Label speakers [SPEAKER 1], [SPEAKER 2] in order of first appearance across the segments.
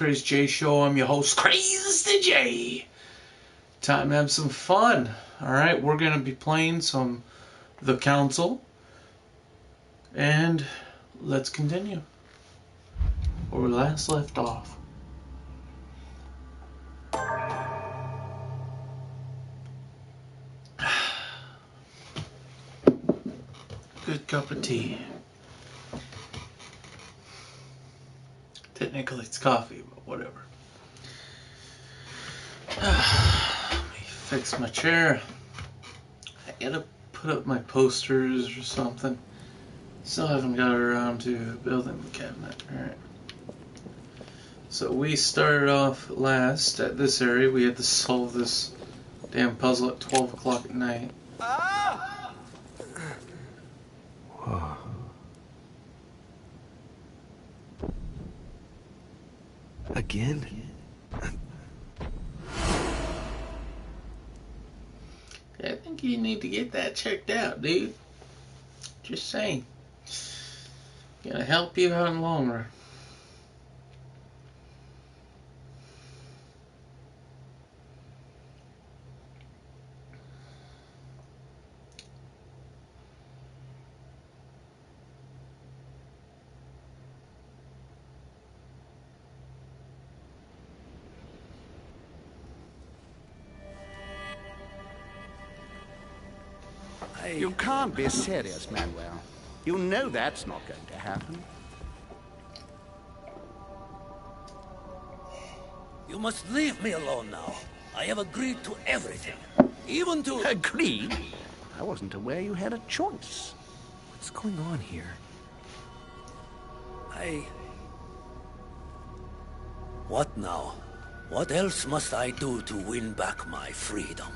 [SPEAKER 1] Crazy J Show. I'm your host, Crazy J. Time to have some fun. Alright, we're going to be playing some The Council. And let's continue where we last left off. Good cup of tea. Technically it's coffee, but whatever. Let me fix my chair. I gotta put up my posters or something. Still haven't got around to building the cabinet. Alright. So we started off last at this area. We had to solve this damn puzzle at 12 o'clock at night.
[SPEAKER 2] Whoa. Again?
[SPEAKER 1] I think you need to get that checked out, dude. Just saying. Gonna help you out in the long run.
[SPEAKER 3] You can't be serious, Manuel. You know that's not going to happen.
[SPEAKER 4] You must leave me alone now. I have agreed to everything. Even to...
[SPEAKER 3] Agreed? I wasn't aware you had a choice.
[SPEAKER 2] What's going on here?
[SPEAKER 4] What now? What else must I do to win back my freedom?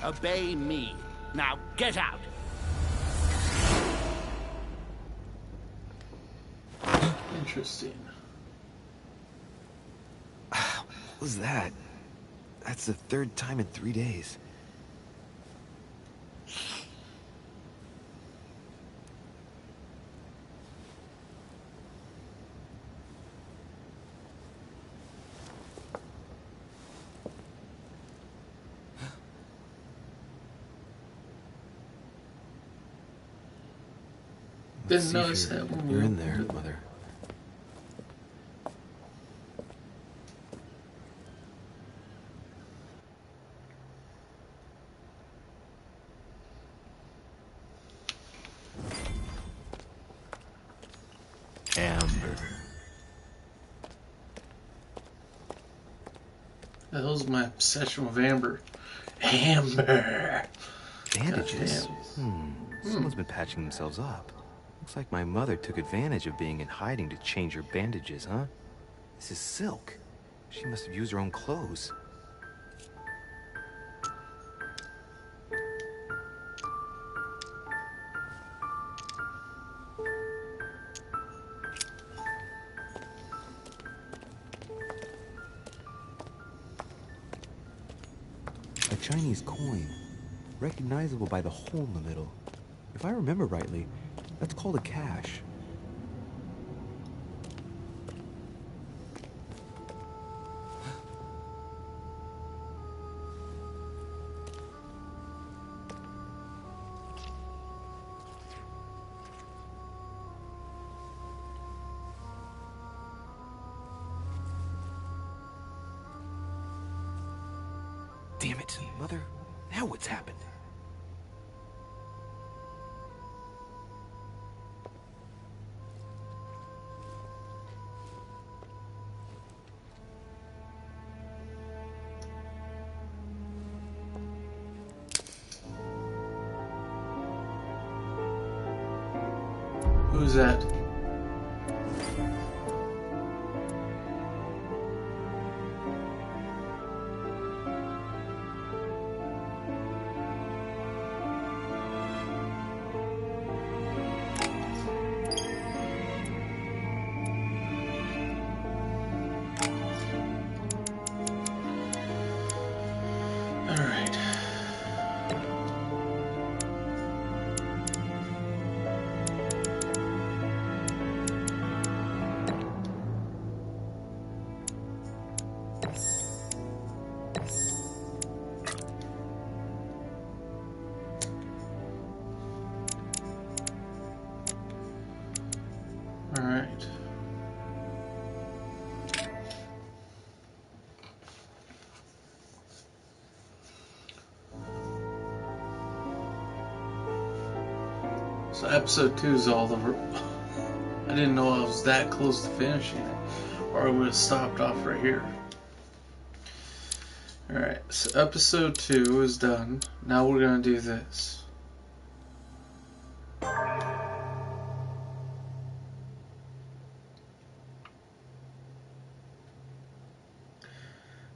[SPEAKER 3] Obey me. Now get out!
[SPEAKER 1] Interesting.
[SPEAKER 2] What was that? That's the third time in 3 days.
[SPEAKER 1] Didn't notice that when
[SPEAKER 2] You're in there, Mother. Amber.
[SPEAKER 1] The hell's my obsession with Amber? Amber!
[SPEAKER 2] Bandages? Someone's been patching themselves up. Looks like my mother took advantage of being in hiding to change her bandages, huh? This is silk. She must have used her own clothes. A Chinese coin, recognizable by the hole in the middle. If I remember rightly, that's called a cash. Damn it, Mother. Now what's happened?
[SPEAKER 1] Who's that? Alright. Alright. So episode 2 is all over. I didn't know I was that close to finishing it, or I would have stopped off right here. Alright, so episode 2 is done. Now we're going to do this.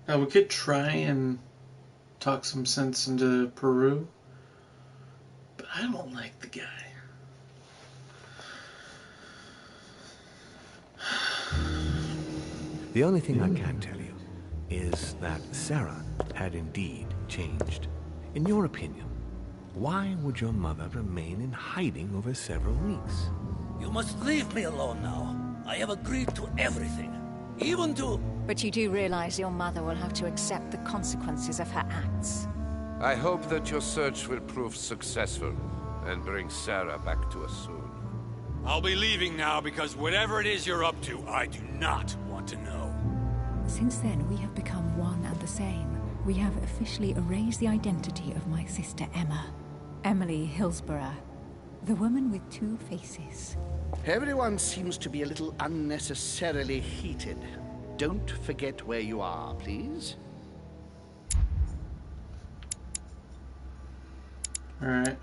[SPEAKER 1] Now we could try and talk some sense into Peru, but I don't like the guy.
[SPEAKER 5] The only thing I can tell you is that Sarah had indeed changed. In your opinion, why would your mother remain in hiding over several weeks?
[SPEAKER 4] You must leave me alone now. I have agreed to everything. Even to...
[SPEAKER 6] But you do realize your mother will have to accept the consequences of her acts.
[SPEAKER 7] I hope that your search will prove successful and bring Sarah back to us soon.
[SPEAKER 8] I'll be leaving now because whatever it is you're up to, I do not want to know.
[SPEAKER 9] Since then, we have become one and the same. We have officially erased the identity of my sister Emma. Emily Hillsborough. The woman with two faces.
[SPEAKER 3] Everyone seems to be a little unnecessarily heated. Don't forget where you are, please.
[SPEAKER 1] Alright.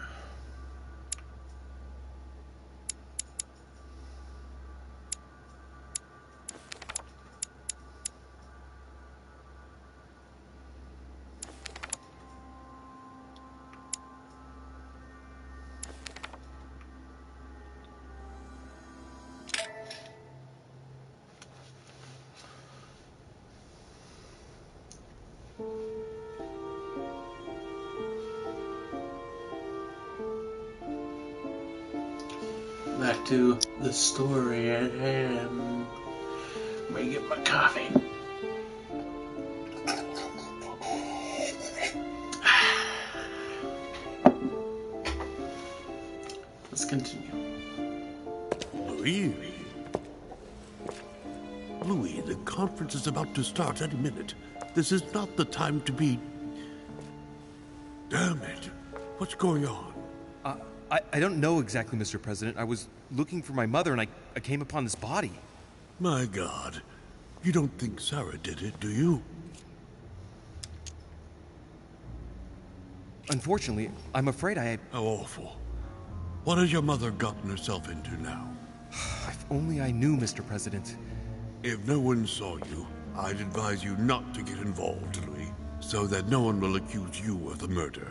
[SPEAKER 1] Back to the story at hand. Let me get my coffee. Let's continue.
[SPEAKER 10] Louis? Louis, the conference is about to start any minute. This is not the time to be... Damn it. What's going on?
[SPEAKER 2] I don't know exactly, Mr. President. I was looking for my mother and I came upon this body.
[SPEAKER 10] My God. You don't think Sarah did it, do you?
[SPEAKER 2] Unfortunately, I'm afraid I...
[SPEAKER 10] How awful. What has your mother gotten herself into now?
[SPEAKER 2] If only I knew, Mr. President.
[SPEAKER 10] If no one saw you, I'd advise you not to get involved, Louis, so that no one will accuse you of the murder.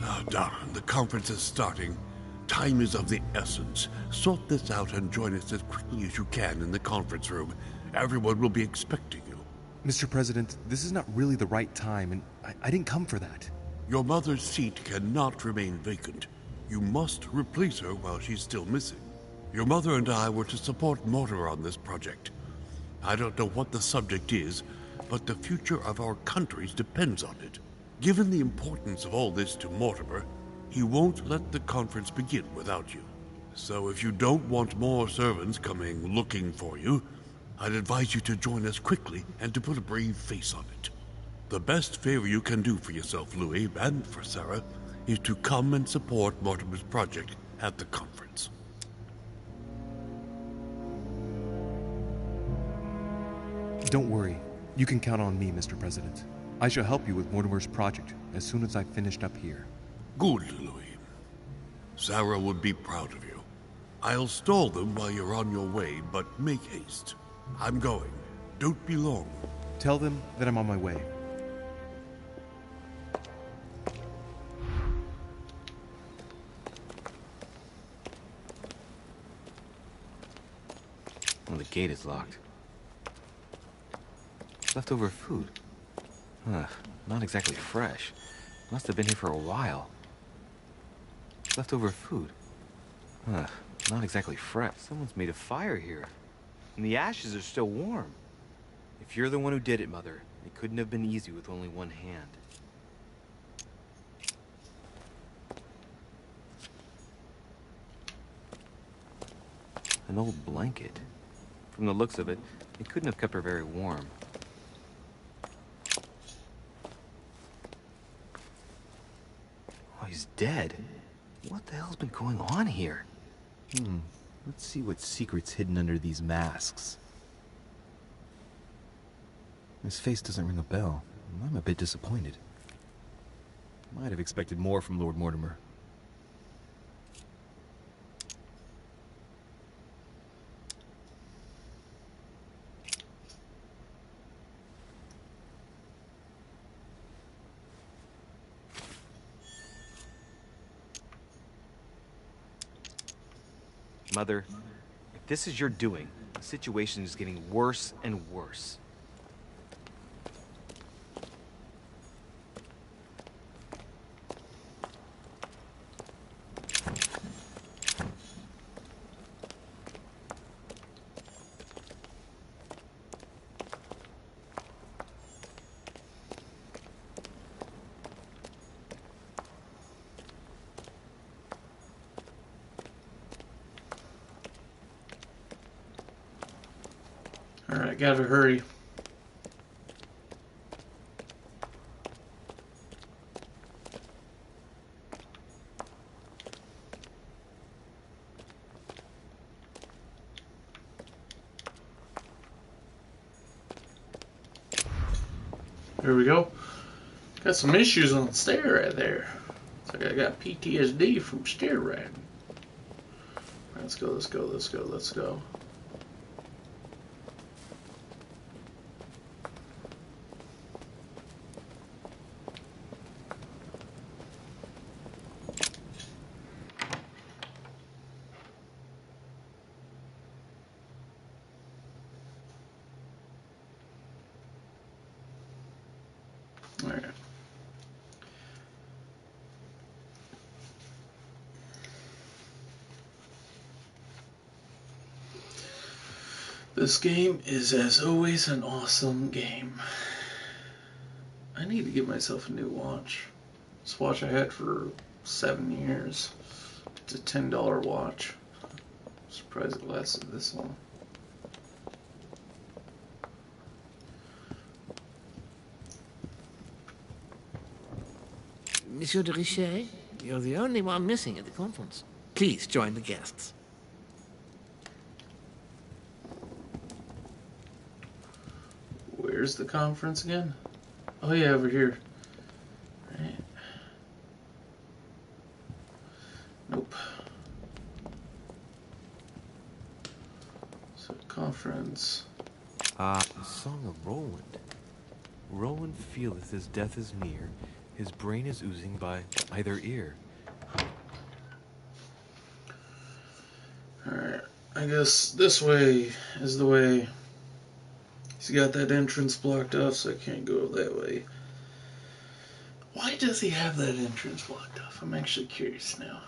[SPEAKER 10] Ah, darling, the conference is starting. Time is of the essence. Sort this out and join us as quickly as you can in the conference room. Everyone will be expecting you.
[SPEAKER 2] Mr. President, this is not really the right time, and I didn't come for that.
[SPEAKER 10] Your mother's seat cannot remain vacant. You must replace her while she's still missing. Your mother and I were to support Mortimer on this project. I don't know what the subject is, but the future of our countries depends on it. Given the importance of all this to Mortimer, he won't let the conference begin without you. So if you don't want more servants coming looking for you, I'd advise you to join us quickly and to put a brave face on it. The best favor you can do for yourself, Louis, and for Sarah, is to come and support Mortimer's project at the conference.
[SPEAKER 2] Don't worry. You can count on me, Mr. President. I shall help you with Mortimer's project as soon as I've finished up here.
[SPEAKER 10] Good, Louis. Sarah would be proud of you. I'll stall them while you're on your way, but make haste. I'm going. Don't be long.
[SPEAKER 2] Tell them that I'm on my way. Well, the gate is locked. Leftover food. Not exactly fresh. Must have been here for a while. Leftover food. Not exactly fresh. Someone's made a fire here. And the ashes are still warm. If you're the one who did it, Mother, it couldn't have been easy with only one hand. An old blanket. From the looks of it, it couldn't have kept her very warm. Oh, he's dead. What the hell's been going on here?
[SPEAKER 11] Let's see what secret's hidden under these masks. His face doesn't ring a bell. I'm a bit disappointed. Might have expected more from Lord Mortimer.
[SPEAKER 2] Mother, if this is your doing, the situation is getting worse and worse.
[SPEAKER 1] Alright, gotta hurry. There we go. Got some issues on the stair right there. Looks like I got PTSD from stair riding. Right, let's go, let's go, let's go, let's go. Alright. This game is, as always, an awesome game. I need to get myself a new watch. This watch I had for 7 years. It's a $10 watch. I'm surprised it lasted this long.
[SPEAKER 5] Monsieur de Richet, you're the only one missing at the conference. Please join the guests.
[SPEAKER 1] Where's the conference again? Oh yeah, over here. Right. Nope. So conference.
[SPEAKER 2] The Song of Roland. Roland feeleth his death is near. His brain is oozing by either ear.
[SPEAKER 1] Alright, I guess this way is the way. He's got that entrance blocked off, so I can't go that way. Why does he have that entrance blocked off? I'm actually curious now.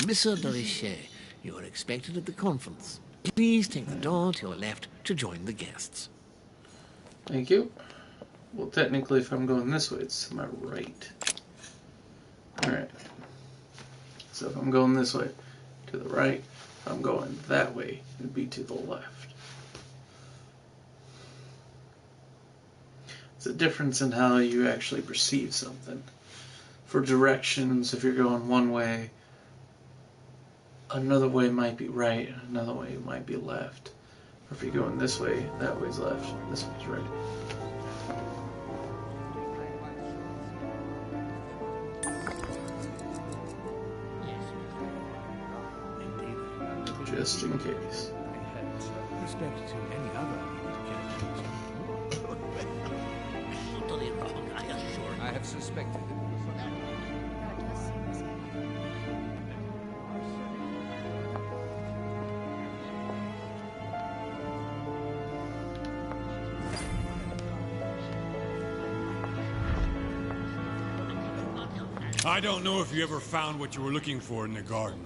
[SPEAKER 5] Monsieur de Richet, you are expected at the conference. Please take the door to your left to join the guests.
[SPEAKER 1] Thank you. Well, technically, if I'm going this way, it's to my right. Alright. So if I'm going this way, to the right. If I'm going that way, it'd be to the left. It's a difference in how you actually perceive something. For directions, if you're going one way, another way might be right, another way might be left. Or if you're going this way, that way's left, this way's right. Just in case.
[SPEAKER 5] With respect to any other characters,
[SPEAKER 7] suspected.
[SPEAKER 8] I don't know if you ever found what you were looking for in the garden,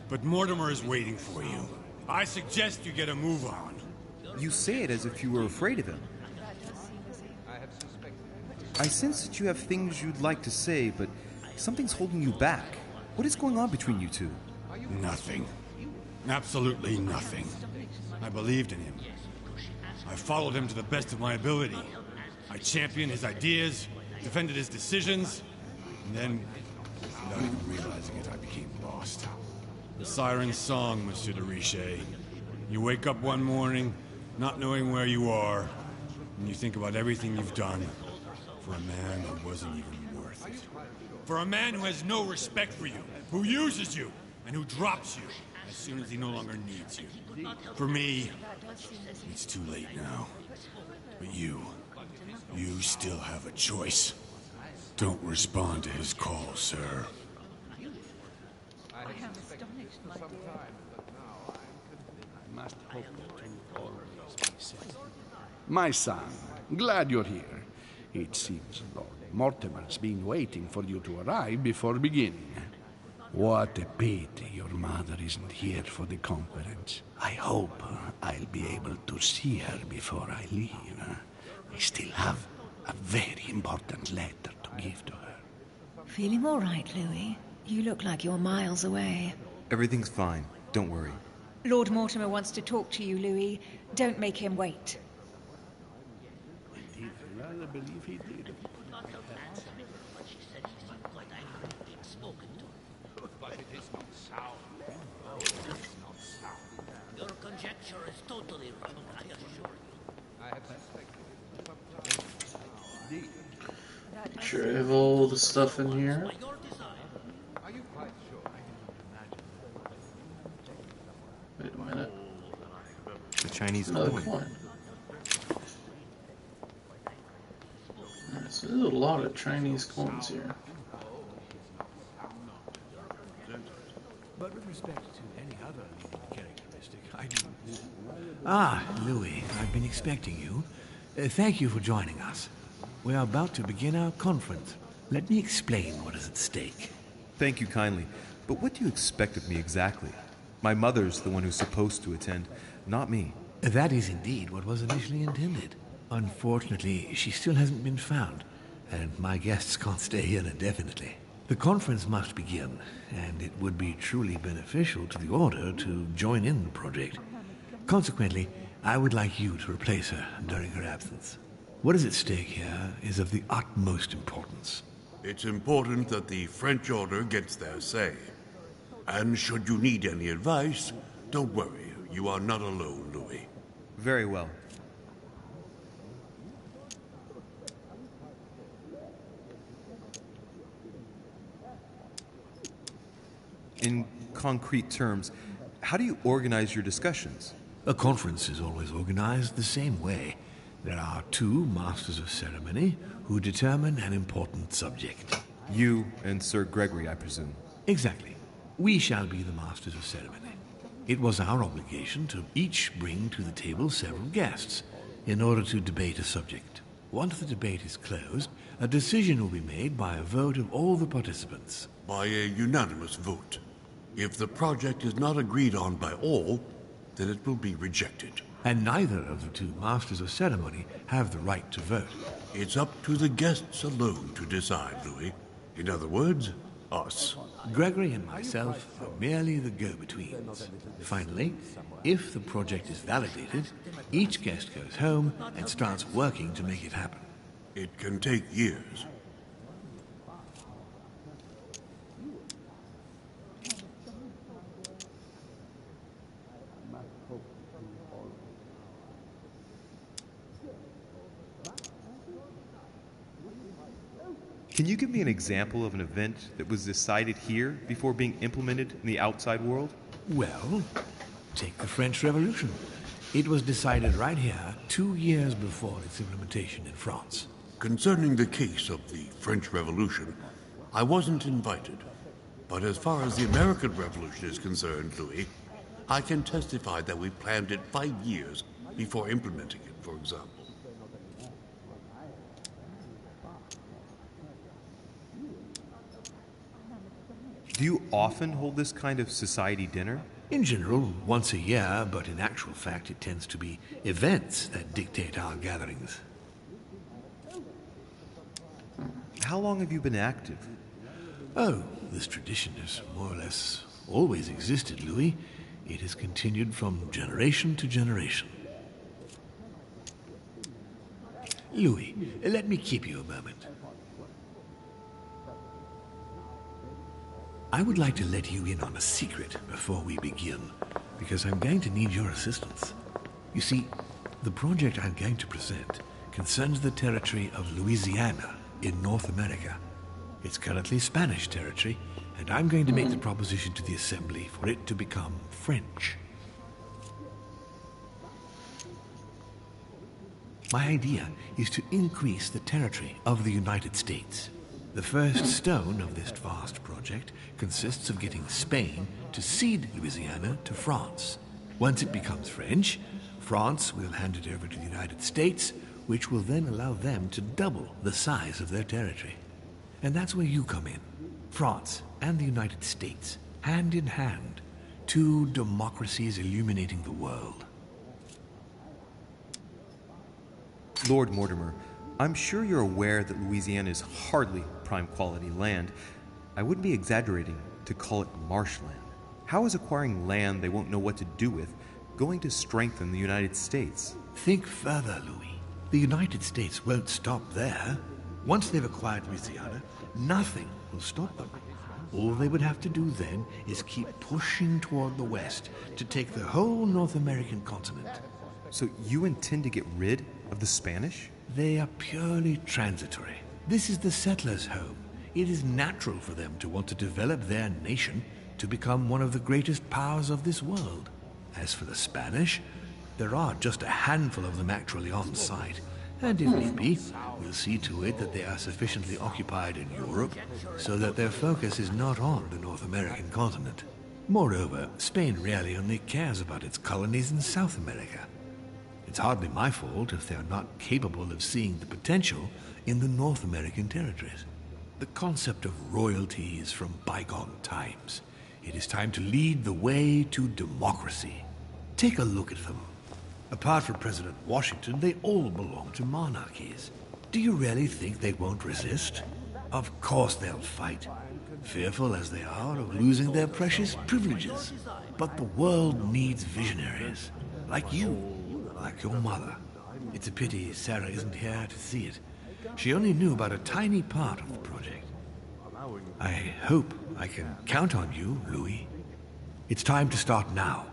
[SPEAKER 8] but Mortimer is waiting for you. I suggest you get a move on.
[SPEAKER 11] You say it as if you were afraid of him. I sense that you have things you'd like to say, but something's holding you back. What is going on between you two?
[SPEAKER 8] Nothing. Absolutely nothing. I believed in him. I followed him to the best of my ability. I championed his ideas, defended his decisions, and then, without even realizing it, I became lost. The siren's song, Monsieur de Richet. You wake up one morning, not knowing where you are, and you think about everything you've done for a man who wasn't even worth it. For a man who has no respect for you, who uses you, and who drops you as soon as he no longer needs you. For me, it's too late now. But you still have a choice. Don't respond to his call, sir.
[SPEAKER 3] I am astonished, my dear. I must hope that you always be safe. My son, glad you're here. It seems Lord Mortimer's been waiting for you to arrive before beginning. What a pity your mother isn't here for the conference. I hope I'll be able to see her before I leave. I still have a very important letter to give to her.
[SPEAKER 6] Feeling all right, Louis? You look like you're miles away.
[SPEAKER 11] Everything's fine. Don't worry.
[SPEAKER 6] Lord Mortimer wants to talk to you, Louis. Don't make him wait.
[SPEAKER 3] Indeed, I rather believe he did.
[SPEAKER 7] But it is not sound. Oh, it is not sound.
[SPEAKER 4] Your conjecture is totally wrong, I assure you.
[SPEAKER 7] I had suspected.
[SPEAKER 1] Sure, I have all the stuff in here.
[SPEAKER 7] Are you quite sure?
[SPEAKER 1] Wait a minute.
[SPEAKER 2] The Chinese
[SPEAKER 1] Another
[SPEAKER 2] coin.
[SPEAKER 1] coin. Alright, so there's a lot of Chinese coins here.
[SPEAKER 5] But with respect to any other characteristic, I do. Ah, Louis, I've been expecting you. Thank you for joining us. We are about to begin our conference. Let me explain what is at stake.
[SPEAKER 11] Thank you kindly. But what do you expect of me exactly? My mother's the one who's supposed to attend, not me.
[SPEAKER 5] That is indeed what was initially intended. Unfortunately, she still hasn't been found, and my guests can't stay here indefinitely. The conference must begin, and it would be truly beneficial to the Order to join in the project. Consequently, I would like you to replace her during her absence. What is at stake here is of the utmost importance.
[SPEAKER 10] It's important that the French Order gets their say. And should you need any advice, don't worry. You are not alone, Louis.
[SPEAKER 11] Very well. In concrete terms, how do you organize your discussions?
[SPEAKER 5] A conference is always organized the same way. There are two Masters of Ceremony who determine an important subject.
[SPEAKER 11] You and Sir Gregory, I presume.
[SPEAKER 5] Exactly. We shall be the Masters of Ceremony. It was our obligation to each bring to the table several guests in order to debate a subject. Once the debate is closed, a decision will be made by a vote of all the participants.
[SPEAKER 10] By a unanimous vote. If the project is not agreed on by all, then it will be rejected.
[SPEAKER 5] And neither of the two Masters of Ceremony have the right to vote.
[SPEAKER 10] It's up to the guests alone to decide, Louis. In other words, us.
[SPEAKER 5] Gregory and myself are merely the go-betweens. Finally, if the project is validated, each guest goes home and starts working to make it happen.
[SPEAKER 10] It can take years.
[SPEAKER 11] Can you give me an example of an event that was decided here before being implemented in the outside world?
[SPEAKER 5] Well, take the French Revolution. It was decided right here 2 years before its implementation in France.
[SPEAKER 10] Concerning the case of the French Revolution, I wasn't invited. But as far as the American Revolution is concerned, Louis, I can testify that we planned it 5 years before implementing it, for example.
[SPEAKER 2] Do you often hold this kind of society dinner?
[SPEAKER 5] In general, once a year, but in actual fact it tends to be events that dictate our gatherings.
[SPEAKER 2] How long have you been active?
[SPEAKER 5] Oh, this tradition has more or less always existed, Louis. It has continued from generation to generation. Louis, let me keep you a moment. I would like to let you in on a secret before we begin, because I'm going to need your assistance. You see, the project I'm going to present concerns the territory of Louisiana in North America. It's currently Spanish territory, and I'm going to make the proposition to the Assembly for it to become French. My idea is to increase the territory of the United States. The first stone of this vast project consists of getting Spain to cede Louisiana to France. Once it becomes French, France will hand it over to the United States, which will then allow them to double the size of their territory. And that's where you come in. France and the United States, hand in hand, two democracies illuminating the world.
[SPEAKER 2] Lord Mortimer, I'm sure you're aware that Louisiana is hardly prime quality land. I wouldn't be exaggerating to call it marshland. How is acquiring land they won't know what to do with going to strengthen the United States?
[SPEAKER 5] Think further, Louis. The United States won't stop there. Once they've acquired Louisiana, nothing will stop them. All they would have to do then is keep pushing toward the west to take the whole North American continent.
[SPEAKER 2] So you intend to get rid of the Spanish?
[SPEAKER 5] They are purely transitory. This is the settlers' home. It is natural for them to want to develop their nation to become one of the greatest powers of this world. As for the Spanish, there are just a handful of them actually on site, and if need be, we'll see to it that they are sufficiently occupied in Europe so that their focus is not on the North American continent. Moreover, Spain really only cares about its colonies in South America. It's hardly my fault if they're not capable of seeing the potential in the North American territories. The concept of royalty is from bygone times. It is time to lead the way to democracy. Take a look at them. Apart from President Washington, they all belong to monarchies. Do you really think they won't resist? Of course they'll fight, fearful as they are of losing their precious privileges. But the world needs visionaries, like you, like your mother. It's a pity Sarah isn't here to see it. She only knew about a tiny part of the project. I hope I can count on you, Louis. It's time to start now.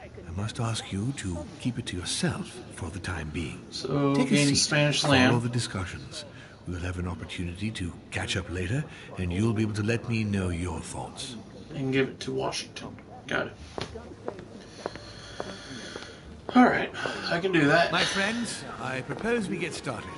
[SPEAKER 5] I must ask you to keep it to yourself for the time being.
[SPEAKER 1] So,
[SPEAKER 5] take a
[SPEAKER 1] gain
[SPEAKER 5] seat,
[SPEAKER 1] Spanish
[SPEAKER 5] follow
[SPEAKER 1] land.
[SPEAKER 5] the discussions. We'll have an opportunity to catch up later, and you'll be able to let me know your thoughts.
[SPEAKER 1] And give it to Washington. Got it. Alright, I can do that.
[SPEAKER 5] My friends, I propose we get started.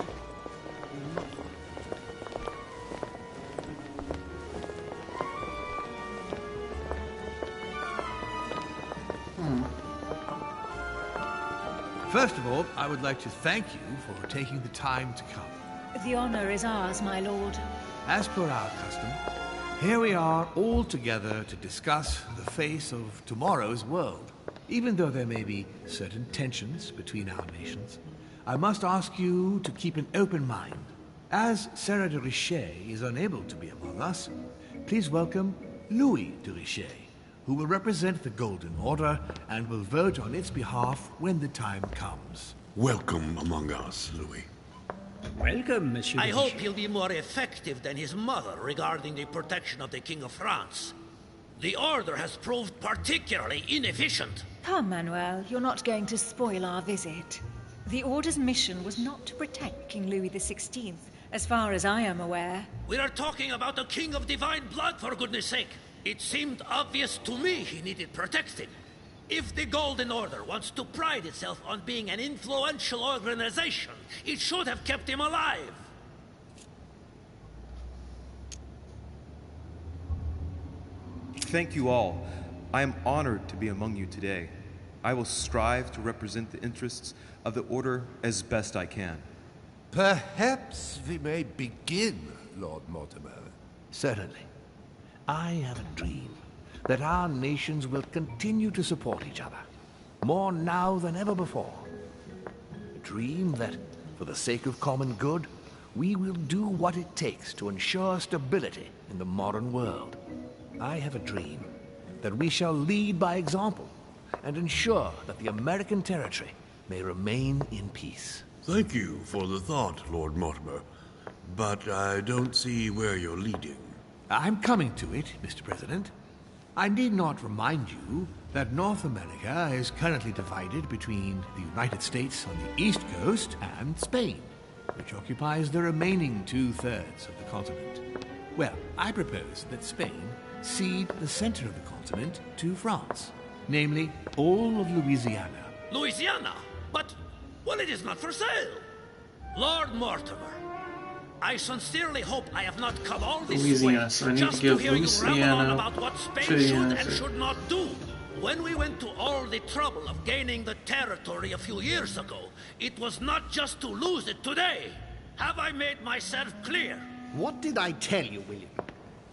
[SPEAKER 5] First of all, I would like to thank you for taking the time to come.
[SPEAKER 6] The honor is ours, my lord.
[SPEAKER 5] As per our custom, here we are all together to discuss the face of tomorrow's world. Even though there may be certain tensions between our nations, I must ask you to keep an open mind. As Sarah de Richet is unable to be among us, please welcome Louis de Richet, who will represent the Golden Order and will vote on its behalf when the time comes.
[SPEAKER 10] Welcome among us, Louis.
[SPEAKER 4] Welcome, Monsieur. I hope he'll be more effective than his mother regarding the protection of the King of France. The Order has proved particularly inefficient.
[SPEAKER 6] Come, Manuel, you're not going to spoil our visit. The Order's mission was not to protect King Louis XVI, as far as I am aware.
[SPEAKER 4] We are talking about a king of divine blood, for goodness sake. It seemed obvious to me he needed protecting. If the Golden Order wants to pride itself on being an influential organization, it should have kept him alive.
[SPEAKER 2] Thank you all. I am honored to be among you today. I will strive to represent the interests of the Order as best I can.
[SPEAKER 12] Perhaps we may begin, Lord Mortimer.
[SPEAKER 5] Certainly. I have a dream that our nations will continue to support each other, more now than ever before. A dream that, for the sake of common good, we will do what it takes to ensure stability in the modern world. I have a dream that we shall lead by example and ensure that the American territory may remain in peace.
[SPEAKER 10] Thank you for the thought, Lord Mortimer, but I don't see where you're leading.
[SPEAKER 5] I'm coming to it, Mr. President. I need not remind you that North America is currently divided between the United States on the east coast and Spain, which occupies the remaining 2/3 of the continent. Well, I propose that Spain cede the center of the continent to France, namely all of Louisiana.
[SPEAKER 4] Louisiana? But, well, it is not for sale. Lord Mortimer, I sincerely hope I have not come all this
[SPEAKER 1] Louisiana,
[SPEAKER 4] way
[SPEAKER 1] so I need
[SPEAKER 4] just
[SPEAKER 1] to give
[SPEAKER 4] to hear you ramble on
[SPEAKER 1] Louisiana
[SPEAKER 4] about what Spain
[SPEAKER 1] to the
[SPEAKER 4] should
[SPEAKER 1] United
[SPEAKER 4] and
[SPEAKER 1] States.
[SPEAKER 4] should not do. When we went to all the trouble of gaining the territory a few years ago, it was not just to lose it today. Have I made myself clear?
[SPEAKER 13] What did I tell you, William?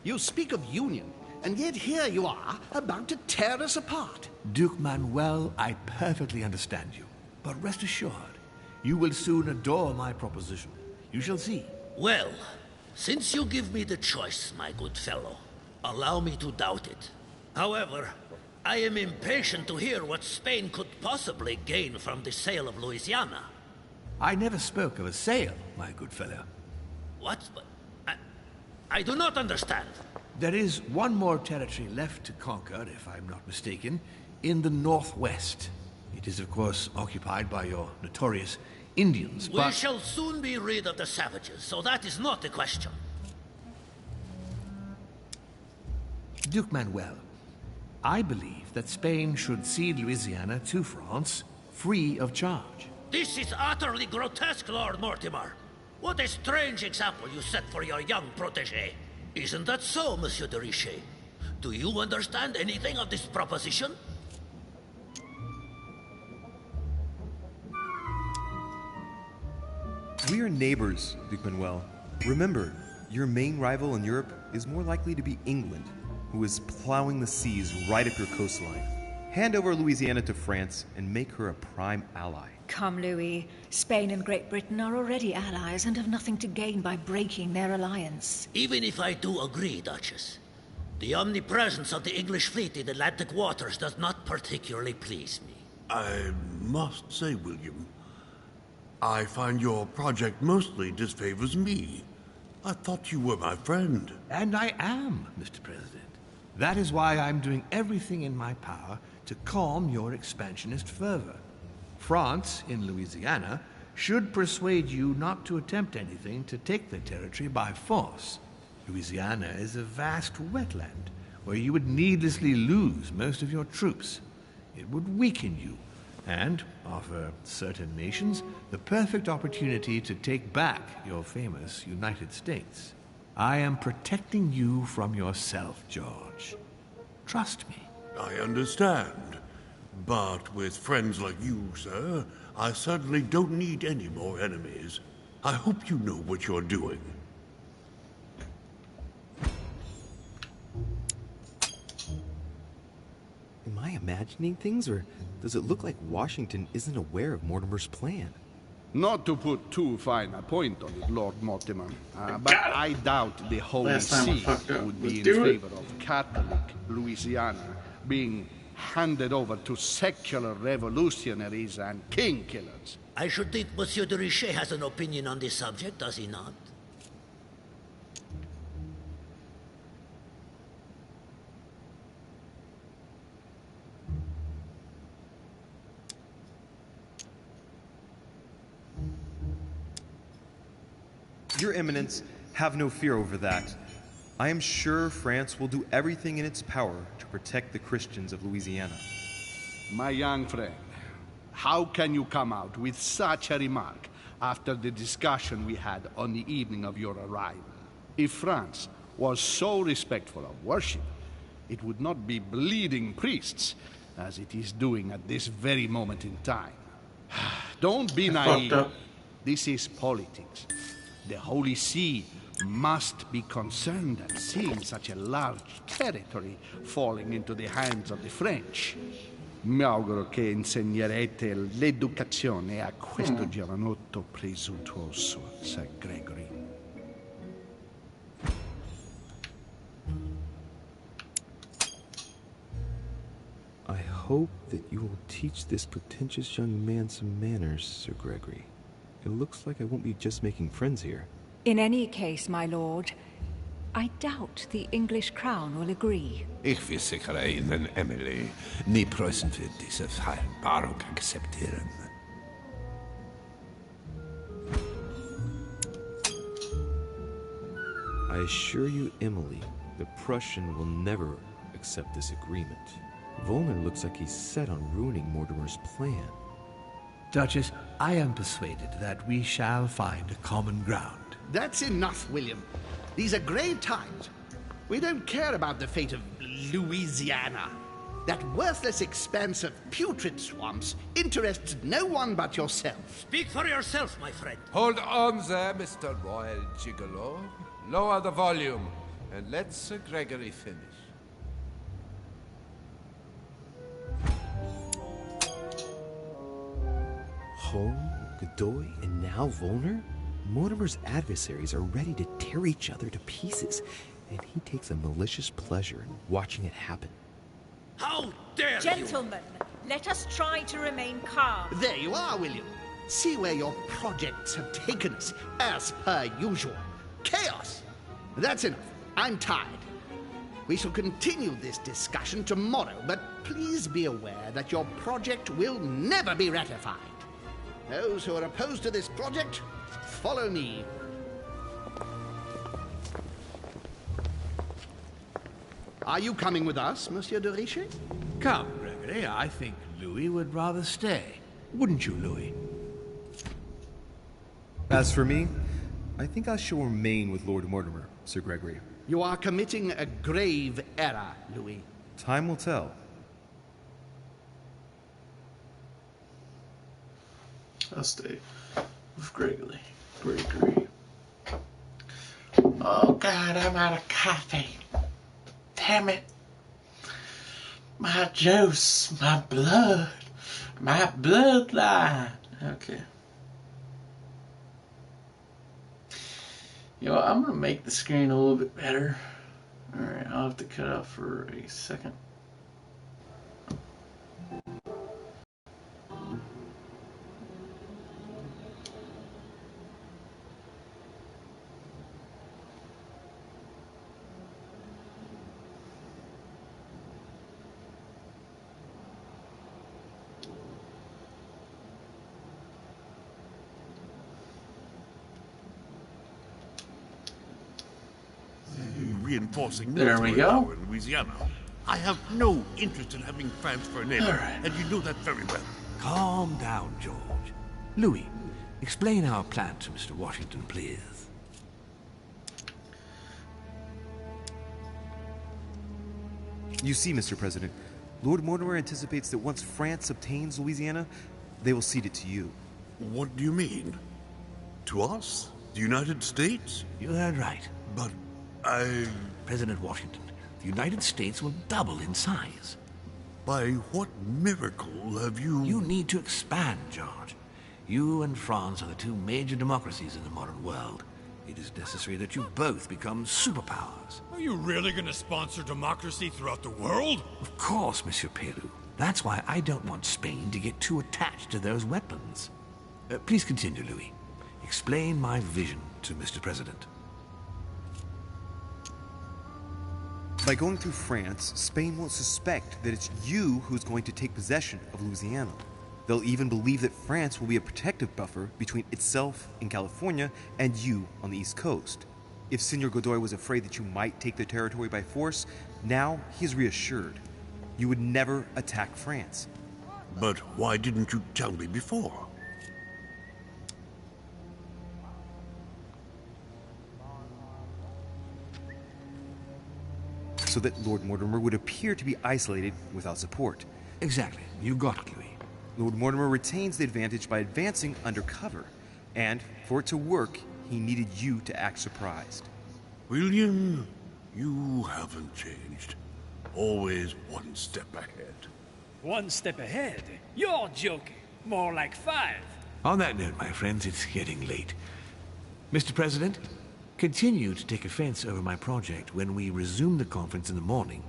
[SPEAKER 13] You speak of union, and yet here you are, about to tear us apart.
[SPEAKER 5] Duke Manuel, I perfectly understand you. But rest assured, you will soon adore my proposition. You shall see.
[SPEAKER 4] Well, since you give me the choice, my good fellow, allow me to doubt it. However, I am impatient to hear what Spain could possibly gain from the sale of Louisiana.
[SPEAKER 5] I never spoke of a sale, my good fellow.
[SPEAKER 4] What? I do not understand.
[SPEAKER 5] There is one more territory left to conquer, if I'm not mistaken, in the northwest. It is, of course, occupied by your notorious Indians, but...
[SPEAKER 4] We shall soon be rid of the savages, so that is not the question.
[SPEAKER 5] Duke Manuel, I believe that Spain should cede Louisiana to France, free of charge.
[SPEAKER 4] This is utterly grotesque, Lord Mortimer. What a strange example you set for your young protégé. Isn't that so, Monsieur de Richet? Do you understand anything of this proposition?
[SPEAKER 2] We are neighbors, Duke Manuel. Remember, your main rival in Europe is more likely to be England, who is plowing the seas right up your coastline. Hand over Louisiana to France and make her a prime ally.
[SPEAKER 6] Come, Louis. Spain and Great Britain are already allies and have nothing to gain by breaking their alliance.
[SPEAKER 4] Even if I do agree, Duchess, the omnipresence of the English fleet in Atlantic waters does not particularly please me.
[SPEAKER 10] I must say, William, I find your project mostly disfavors me. I thought you were my friend.
[SPEAKER 5] And I am, Mr. President. That is why I'm doing everything in my power to calm your expansionist fervor. France, in Louisiana, should persuade you not to attempt anything to take the territory by force. Louisiana is a vast wetland where you would needlessly lose most of your troops. It would weaken you and offer certain nations the perfect opportunity to take back your famous United States. I am protecting you from yourself, George. Trust me.
[SPEAKER 10] I understand. But with friends like you, sir, I certainly don't need any more enemies. I hope you know what you're doing.
[SPEAKER 2] Am I imagining things, or does it look like Washington isn't aware of Mortimer's plan?
[SPEAKER 3] Not to put too fine a point on it, Lord Mortimer, but I doubt the Holy See would be in favor of Catholic Louisiana being handed over to secular revolutionaries and king killers.
[SPEAKER 4] I should think Monsieur de Richet has an opinion on this subject, does he not?
[SPEAKER 2] Your Eminence, have no fear over that. I am sure France will do everything in its power to protect the Christians of Louisiana.
[SPEAKER 3] My young friend, how can you come out with such a remark after the discussion we had on the evening of your arrival? If France was so respectful of worship, it would not be bleeding priests, as it is doing at this very moment in time. Don't be naive. This is politics. The Holy See must be concerned at seeing such a large territory falling into the hands of the French. Mi auguro che insegnerete l'educazione a questo giovanotto presuntuoso, Sir Gregory.
[SPEAKER 2] I hope that you will teach this pretentious young man some manners, Sir Gregory. It looks like I won't be just making friends here.
[SPEAKER 9] In any case, my lord, I doubt the English crown will agree.
[SPEAKER 12] Ich versichere Ihnen, Emily, nie Preußen wird diese Vereinbarung akzeptieren.
[SPEAKER 2] I assure you, Emily, the Prussian will never accept this agreement. Volner looks like he's set on ruining Mortimer's plan.
[SPEAKER 5] Duchess, I am persuaded that we shall find a common ground.
[SPEAKER 13] That's enough, William. These are grave times. We don't care about the fate of Louisiana. That worthless expanse of putrid swamps interests no one but yourself.
[SPEAKER 4] Speak for yourself, my friend.
[SPEAKER 7] Hold on there, Mr. Royal Gigolo. Lower the volume, and let Sir Gregory finish.
[SPEAKER 2] Holm, Godoy, and now Volner? Mortimer's adversaries are ready to tear each other to pieces, and he takes a malicious pleasure in watching it happen.
[SPEAKER 4] How dare
[SPEAKER 6] Gentlemen, let us try to remain calm.
[SPEAKER 13] There you are, William. See where your projects have taken us, as per usual. Chaos! That's enough. I'm tired. We shall continue this discussion tomorrow, but please be aware that your project will never be ratified. Those who are opposed to this project, follow me. Are you coming with us, Monsieur de Richet?
[SPEAKER 5] Come, Gregory, I think Louis would rather stay. Wouldn't you, Louis?
[SPEAKER 11] As for me, I think I shall remain with Lord Mortimer, Sir Gregory.
[SPEAKER 13] You are committing a grave error, Louis.
[SPEAKER 11] Time will tell.
[SPEAKER 1] I'll stay with Gregory. Oh God, I'm out of coffee. Damn it. My juice, my blood, my bloodline. Okay. You know, I'm gonna make the screen a little bit better. Alright, I'll have to cut out for a second.
[SPEAKER 10] Reinforcing
[SPEAKER 1] there we go.
[SPEAKER 10] In Louisiana. I have no interest in having France for a neighbor, and you know that very well.
[SPEAKER 5] Calm down, George. Louis, explain our plan to Mr. Washington, please.
[SPEAKER 11] You see, Mr. President, Lord Mortimer anticipates that once France obtains Louisiana, they will cede it to you.
[SPEAKER 10] What do you mean? To us? The United States?
[SPEAKER 5] You heard right.
[SPEAKER 10] But
[SPEAKER 5] President Washington, the United States will double in size.
[SPEAKER 10] By what miracle have you...
[SPEAKER 5] You need to expand, George. You and France are the two major democracies in the modern world. It is necessary that you both become superpowers.
[SPEAKER 8] Are you really going to sponsor democracy throughout the world?
[SPEAKER 5] Of course, Monsieur Peru. That's why I don't want Spain to get too attached to those weapons. Please continue, Louis. Explain my vision to Mr. President.
[SPEAKER 11] By going through France, Spain won't suspect that it's you who's going to take possession of Louisiana. They'll even believe that France will be a protective buffer between itself in California and you on the East Coast. If Senor Godoy was afraid that you might take the territory by force, now he's reassured. You would never attack France.
[SPEAKER 10] But why didn't you tell me before?
[SPEAKER 11] so that Lord Mortimer would appear to be isolated without support.
[SPEAKER 5] Exactly. You got it, Louis.
[SPEAKER 11] Lord Mortimer retains the advantage by advancing undercover, and for it to work, he needed you to act surprised.
[SPEAKER 10] William, you haven't changed. Always one step ahead.
[SPEAKER 14] One step ahead? You're joking. More like 5.
[SPEAKER 5] On that note, my friends, it's getting late. Mr. President, continue to take offense over my project when we resume the conference in the morning.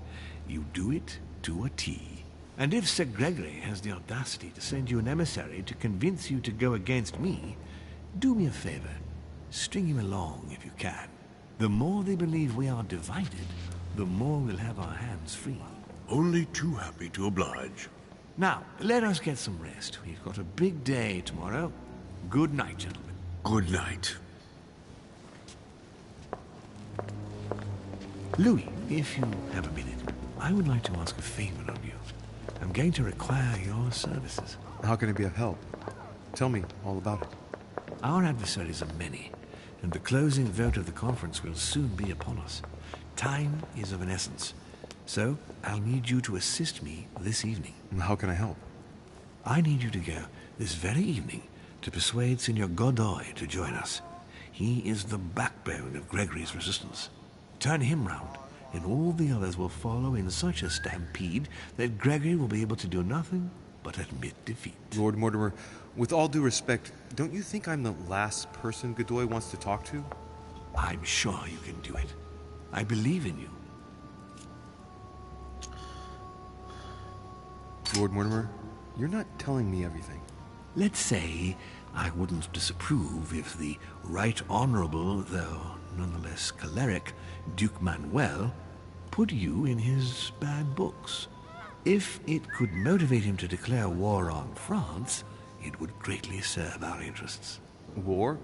[SPEAKER 5] You do it to a T. And if Sir Gregory has the audacity to send you an emissary to convince you to go against me, do me a favor. String him along if you can. The more they believe we are divided, the more we'll have our hands free.
[SPEAKER 10] Only too happy to oblige.
[SPEAKER 5] Now, let us get some rest. We've got a big day tomorrow. Good night, gentlemen.
[SPEAKER 10] Good night.
[SPEAKER 5] Louis, if you have a minute, I would like to ask a favor of you. I'm going to require your services.
[SPEAKER 11] How can I be of help? Tell me all about it.
[SPEAKER 5] Our adversaries are many, and the closing vote of the conference will soon be upon us. Time is of an essence, so I'll need you to assist me this evening.
[SPEAKER 11] How can I help?
[SPEAKER 5] I need you to go this very evening to persuade Signor Godoy to join us. He is the backbone of Gregory's resistance. Turn him round, and all the others will follow in such a stampede that Gregory will be able to do nothing but admit defeat.
[SPEAKER 11] Lord Mortimer, with all due respect, don't you think I'm the last person Godoy wants to talk to?
[SPEAKER 5] I'm sure you can do it. I believe in you.
[SPEAKER 11] Lord Mortimer, you're not telling me everything.
[SPEAKER 5] Let's say I wouldn't disapprove if the Right Honorable, though nonetheless choleric, Duke Manuel put you in his bad books. If it could motivate him to declare war on France, it would greatly serve our interests.
[SPEAKER 11] War?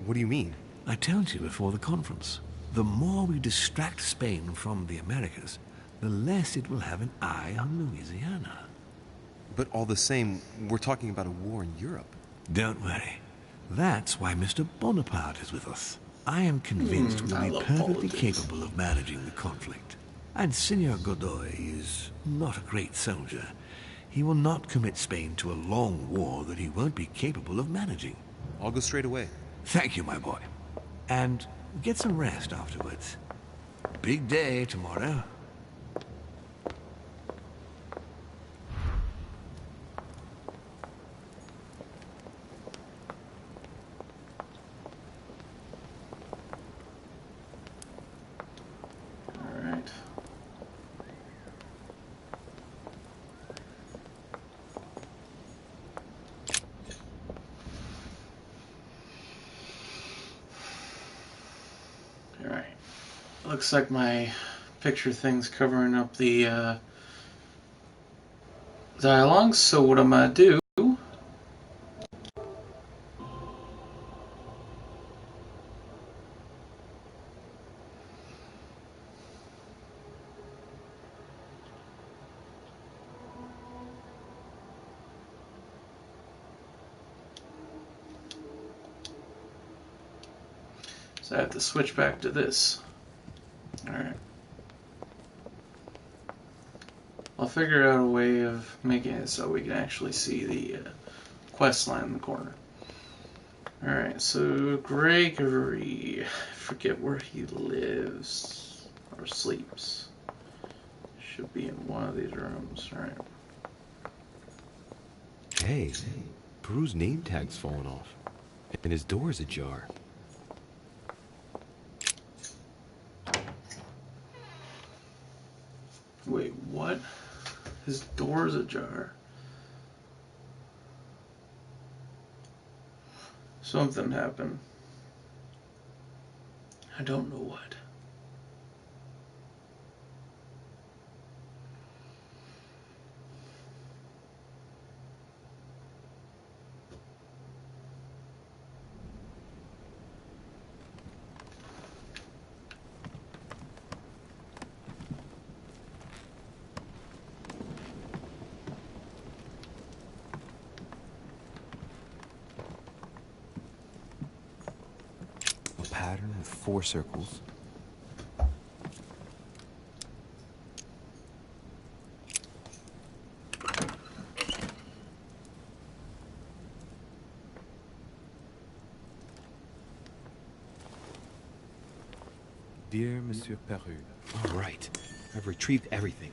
[SPEAKER 11] What do you mean?
[SPEAKER 5] I told you before the conference. The more we distract Spain from the Americas, the less it will have an eye on Louisiana.
[SPEAKER 11] But all the same, we're talking about a war in Europe.
[SPEAKER 5] Don't worry. That's why Mr. Bonaparte is with us. I am convinced we'll be perfectly capable of managing the conflict. And Signor Godoy is not a great soldier. He will not commit Spain to a long war that he won't be capable of managing.
[SPEAKER 11] I'll go straight away.
[SPEAKER 5] Thank you, my boy. And get some rest afterwards. Big day tomorrow.
[SPEAKER 1] Looks like my picture thing's covering up the dialogue, so what I'm gonna do so I have to switch back to this. Alright. I'll figure out a way of making it so we can actually see the quest line in the corner. Alright, so Gregory. I forget where he lives or sleeps. Should be in one of these rooms. Alright.
[SPEAKER 2] Hey, Peru's name tag's fallen off, and his door's ajar.
[SPEAKER 1] Wait, what? His door's ajar. Something happened. I don't know what.
[SPEAKER 2] Pattern with 4 circles. Dear Monsieur Peru.
[SPEAKER 11] All right. I've retrieved everything.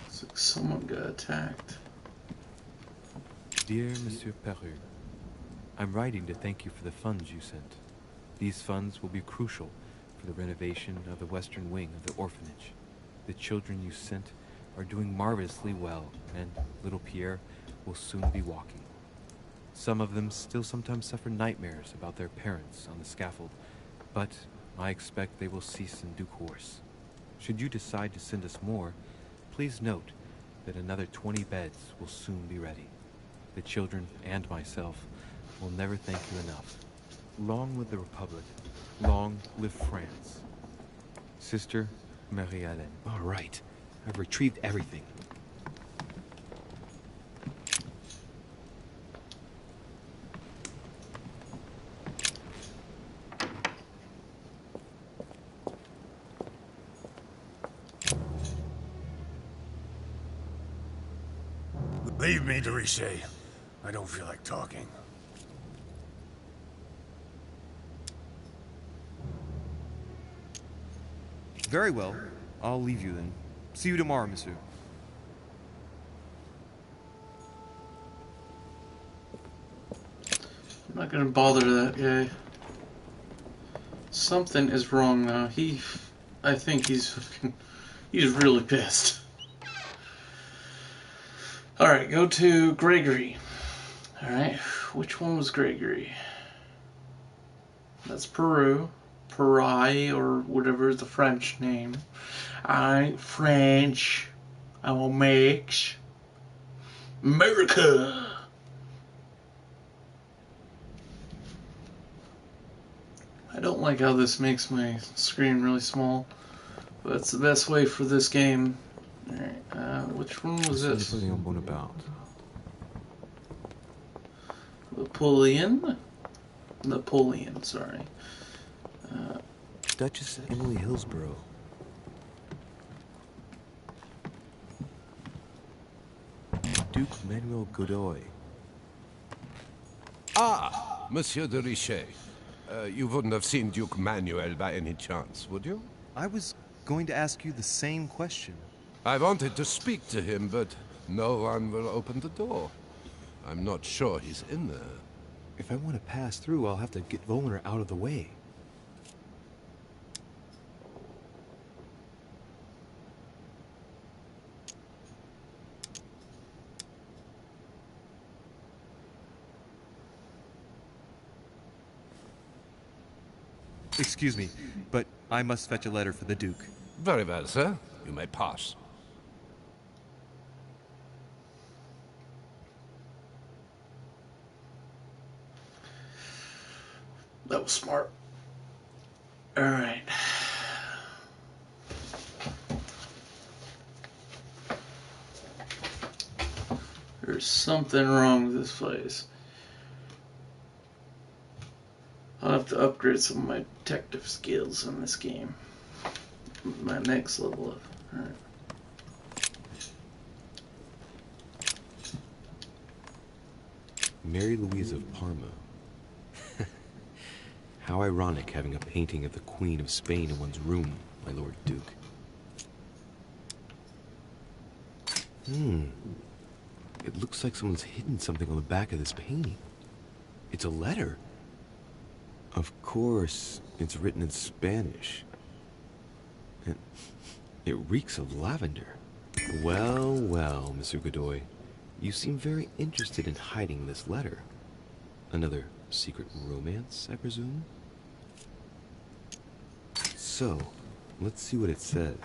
[SPEAKER 1] Looks like someone got attacked.
[SPEAKER 2] Dear Monsieur Peru, I'm writing to thank you for the funds you sent. These funds will be crucial for the renovation of the western wing of the orphanage. The children you sent are doing marvelously well, and little Pierre will soon be walking. Some of them still sometimes suffer nightmares about their parents on the scaffold, but I expect they will cease in due course. Should you decide to send us more, please note that another 20 beds will soon be ready. The children and myself will never thank you enough. Long live the Republic. Long live France. Sister Marie-Hélène.
[SPEAKER 11] All right. I've retrieved everything.
[SPEAKER 8] Leave me, de Richet. I don't feel like talking.
[SPEAKER 11] Very well. I'll leave you then. See you tomorrow, monsieur.
[SPEAKER 1] I'm not gonna bother that guy. Something is wrong though. I think he's really pissed. Alright, go to Gregory. Alright, which one was Gregory? That's Peru. Perai, or whatever the French name. I ain't French. I will make America. I don't like how this makes my screen really small, but it's the best way for this game. Alright, which one was this? Napoleon, sorry.
[SPEAKER 2] Duchess Emily Hillsborough. Duke Manuel Godoy.
[SPEAKER 7] Ah, Monsieur de Richet. You wouldn't have seen Duke Manuel by any chance, would you?
[SPEAKER 11] I was going to ask you the same question.
[SPEAKER 7] I wanted to speak to him, but no one will open the door. I'm not sure he's in there.
[SPEAKER 11] If I want to pass through, I'll have to get Volner out of the way. Excuse me, but I must fetch a letter for the Duke.
[SPEAKER 7] Very well, sir. You may pass.
[SPEAKER 1] That was smart. Alright. There's something wrong with this place. I'll have to upgrade some of my detective skills in this game. My next level up. Alright.
[SPEAKER 2] Mary Louise of Parma. How ironic having a painting of the Queen of Spain in one's room, my Lord Duke. It looks like someone's hidden something on the back of this painting. It's a letter. Of course, it's written in Spanish. And it reeks of lavender. Well, well, Monsieur Godoy. You seem very interested in hiding this letter. Another secret romance, I presume? So, let's see what it says.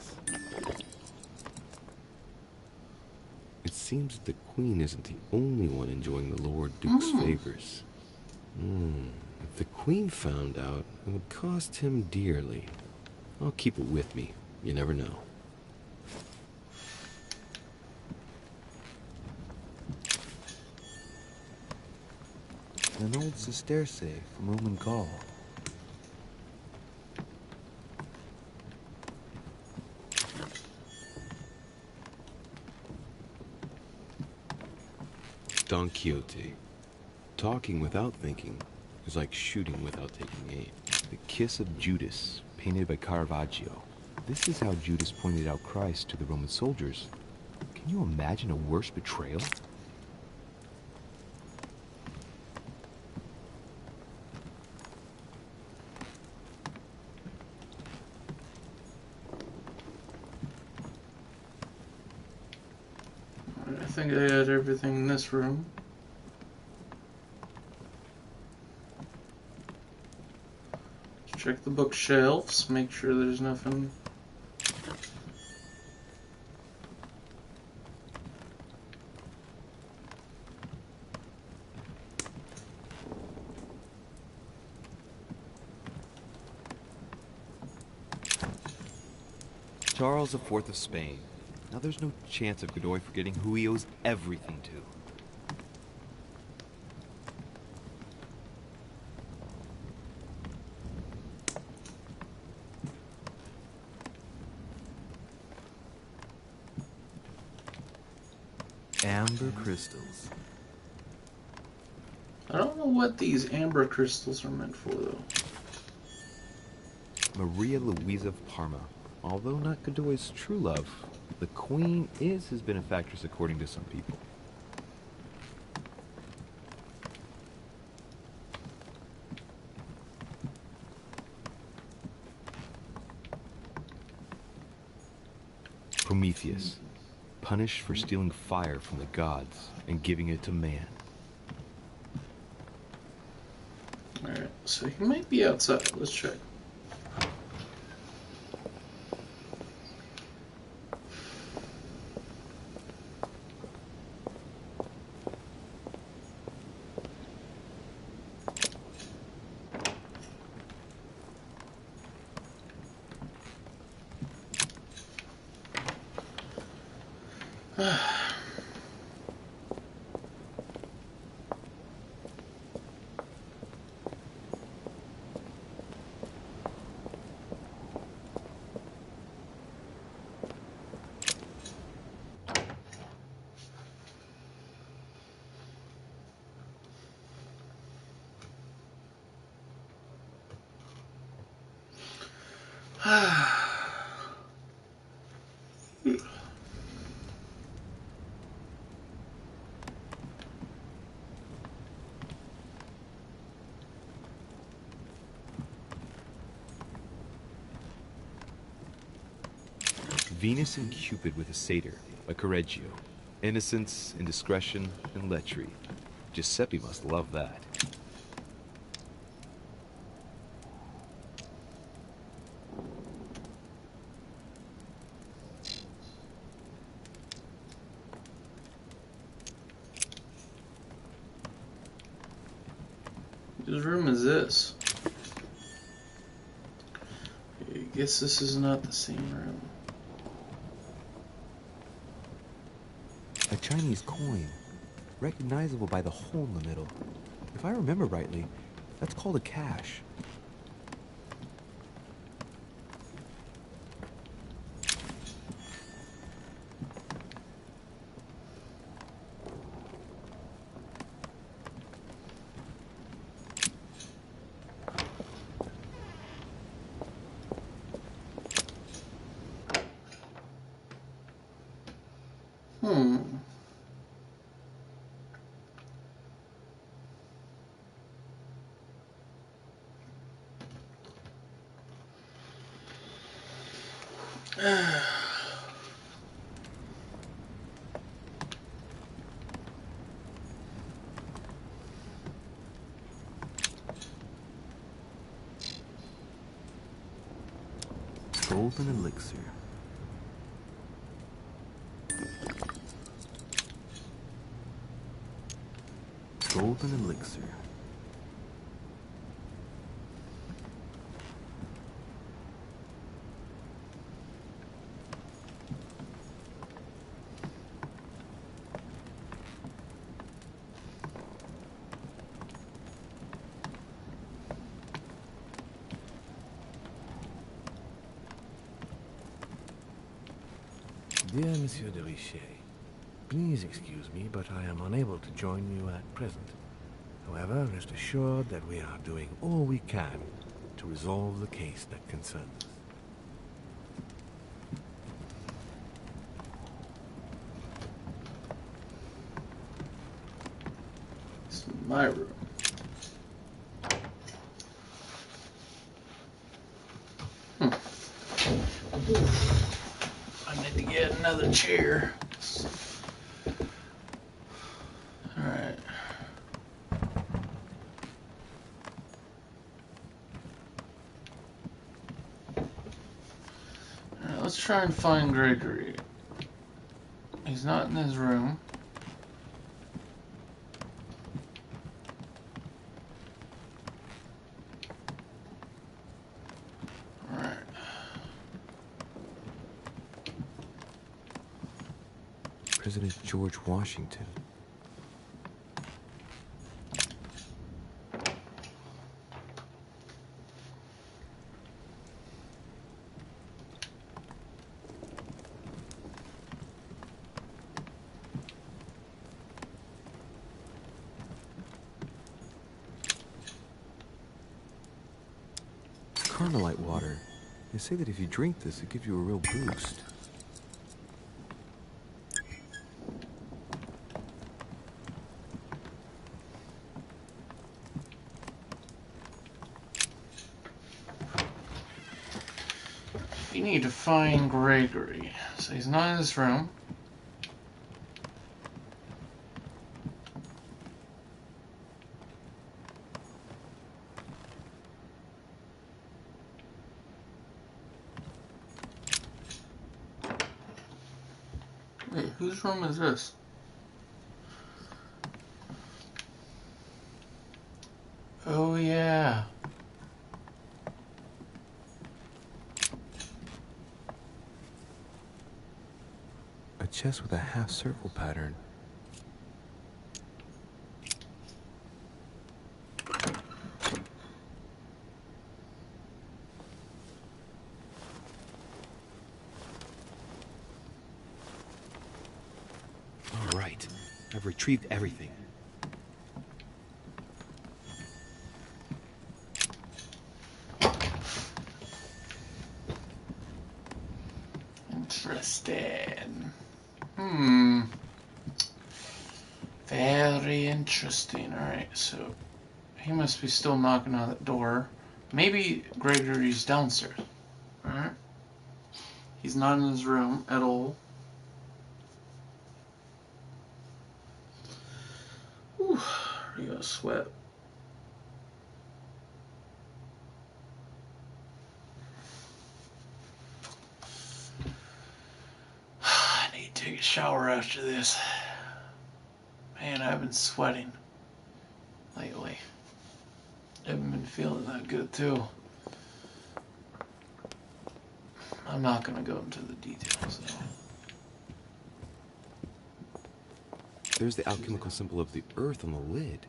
[SPEAKER 2] It seems that the Queen isn't the only one enjoying the Lord Duke's favors. If the Queen found out, it would cost him dearly. I'll keep it with me. You never know. an old sesterce from Roman Gaul.
[SPEAKER 15] Don Quixote. Talking without thinking is like shooting without taking aim.
[SPEAKER 2] The Kiss of Judas, painted by Caravaggio. This is how Judas pointed out Christ to the Roman soldiers. Can you imagine a worse betrayal?
[SPEAKER 1] I think I had everything in this room. Check the bookshelves, make sure there's nothing.
[SPEAKER 2] Charles IV of Spain. Now there's no chance of Godoy forgetting who he owes everything to. Amber crystals.
[SPEAKER 1] I don't know what these amber crystals are meant for, though.
[SPEAKER 2] Maria Louisa of Parma. Although not Godoy's true love, the Queen is his benefactress according to some people. Prometheus, punished for stealing fire from the gods and giving it to man.
[SPEAKER 1] Alright, so he might be outside. Let's check.
[SPEAKER 2] Venus and Cupid with a satyr by Correggio. Innocence, indiscretion, and lechery. Giuseppe must love that.
[SPEAKER 1] Whose room is this? I guess this is not the same room.
[SPEAKER 2] A Chinese coin, recognizable by the hole in the middle. If I remember rightly, that's called a cash. Golden elixir. Golden elixir.
[SPEAKER 5] Dear Monsieur de Richet, please excuse me, but I am unable to join you at present. However, rest assured that we are doing all we can to resolve the case that concerns us.
[SPEAKER 1] It's my room. I need to get another chair. Alright. Alright, let's try and find Gregory. He's not in his room.
[SPEAKER 15] President George Washington. Carmelite water. They say that if you drink this, it gives you a real boost.
[SPEAKER 1] You need to find Gregory. So he's not in his room. Wait, whose room is this? Oh yeah.
[SPEAKER 15] A chest with a half-circle pattern.
[SPEAKER 11] All right. I've retrieved everything.
[SPEAKER 1] Interesting. Very interesting. Alright, so he must be still knocking on that door. Maybe Gregory's downstairs. Alright. He's not in his room at all. Whew, you got sweat. I need to take a shower after this. Man, I've been sweating lately. Haven't been feeling that good too. I'm not gonna go into the details though.
[SPEAKER 15] There's the alchemical symbol of the earth on the lid.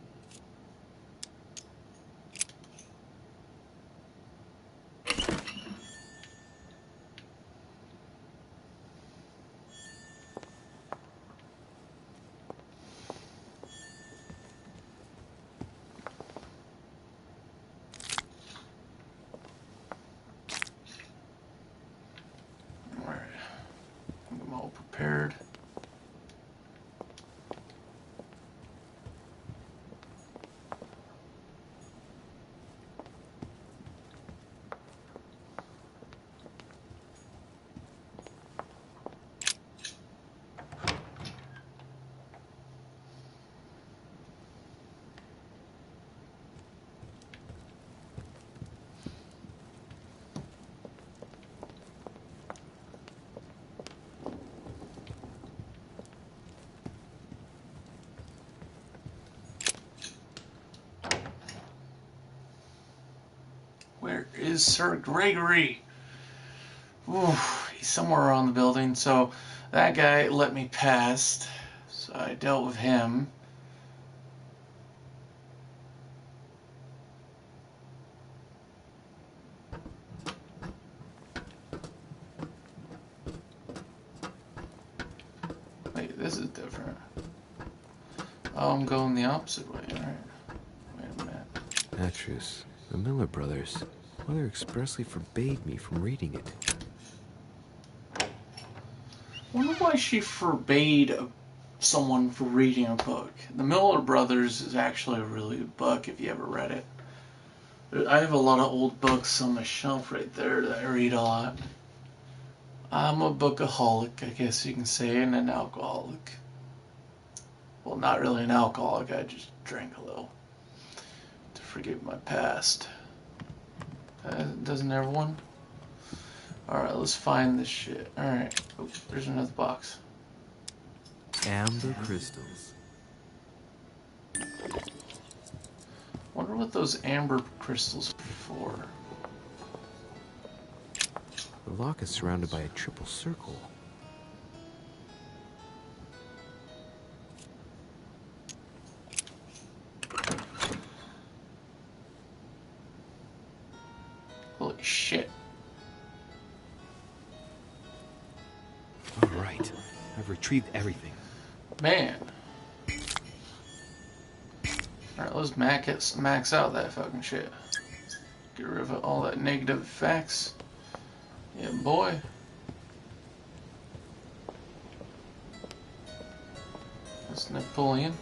[SPEAKER 1] I'm all prepared. Where is Sir Gregory? Ooh, he's somewhere around the building. So that guy let me past. So I dealt with him. this is different. Oh, I'm going the opposite way, alright. Wait a minute.
[SPEAKER 15] Atreus, the Miller brothers. Mother expressly forbade me from reading it.
[SPEAKER 1] I wonder why she forbade someone from reading a book. The Miller Brothers is actually a really good book if you ever read it. I have a lot of old books on my shelf right there that I read a lot. I'm a bookaholic, I guess you can say, and an alcoholic. Well, not really an alcoholic, I just drank a little to forget my past. Doesn't everyone? Alright, let's find this shit. Alright, oh, there's another box.
[SPEAKER 15] Amber crystals.
[SPEAKER 1] Wonder what those amber crystals are for.
[SPEAKER 15] The lock is surrounded by a triple circle.
[SPEAKER 1] Holy shit.
[SPEAKER 11] All right, I've retrieved everything.
[SPEAKER 1] Man. Alright, let's max out that fucking shit. Get rid of all that negative effects. Yeah, boy. That's Napoleon.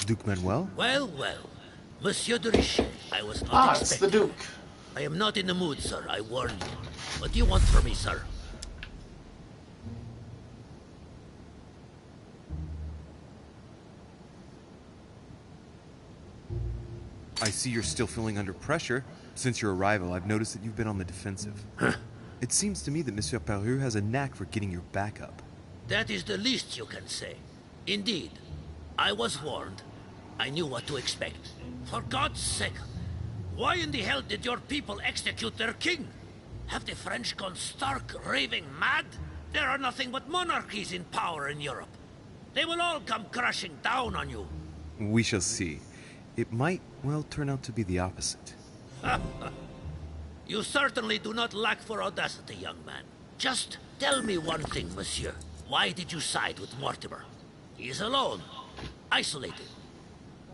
[SPEAKER 11] Duke Manuel?
[SPEAKER 4] Well, well. Monsieur de Richet, I was not expecting.
[SPEAKER 1] It's the Duke.
[SPEAKER 4] I am not in the mood, sir. I warn you. What do you want from me, sir?
[SPEAKER 11] I see you're still feeling under pressure. Since your arrival, I've noticed that you've been on the defensive. It seems to me that Monsieur Peru has a knack for getting your back up.
[SPEAKER 4] That is the least you can say. Indeed, I was warned. I knew what to expect. For God's sake, why in the hell did your people execute their king? Have the French gone stark, raving mad? There are nothing but monarchies in power in Europe. They will all come crashing down on you.
[SPEAKER 11] We shall see. It might, well, turn out to be the opposite.
[SPEAKER 4] You certainly do not lack for audacity, young man. Just tell me one thing, monsieur. Why did you side with Mortimer? He is alone, isolated.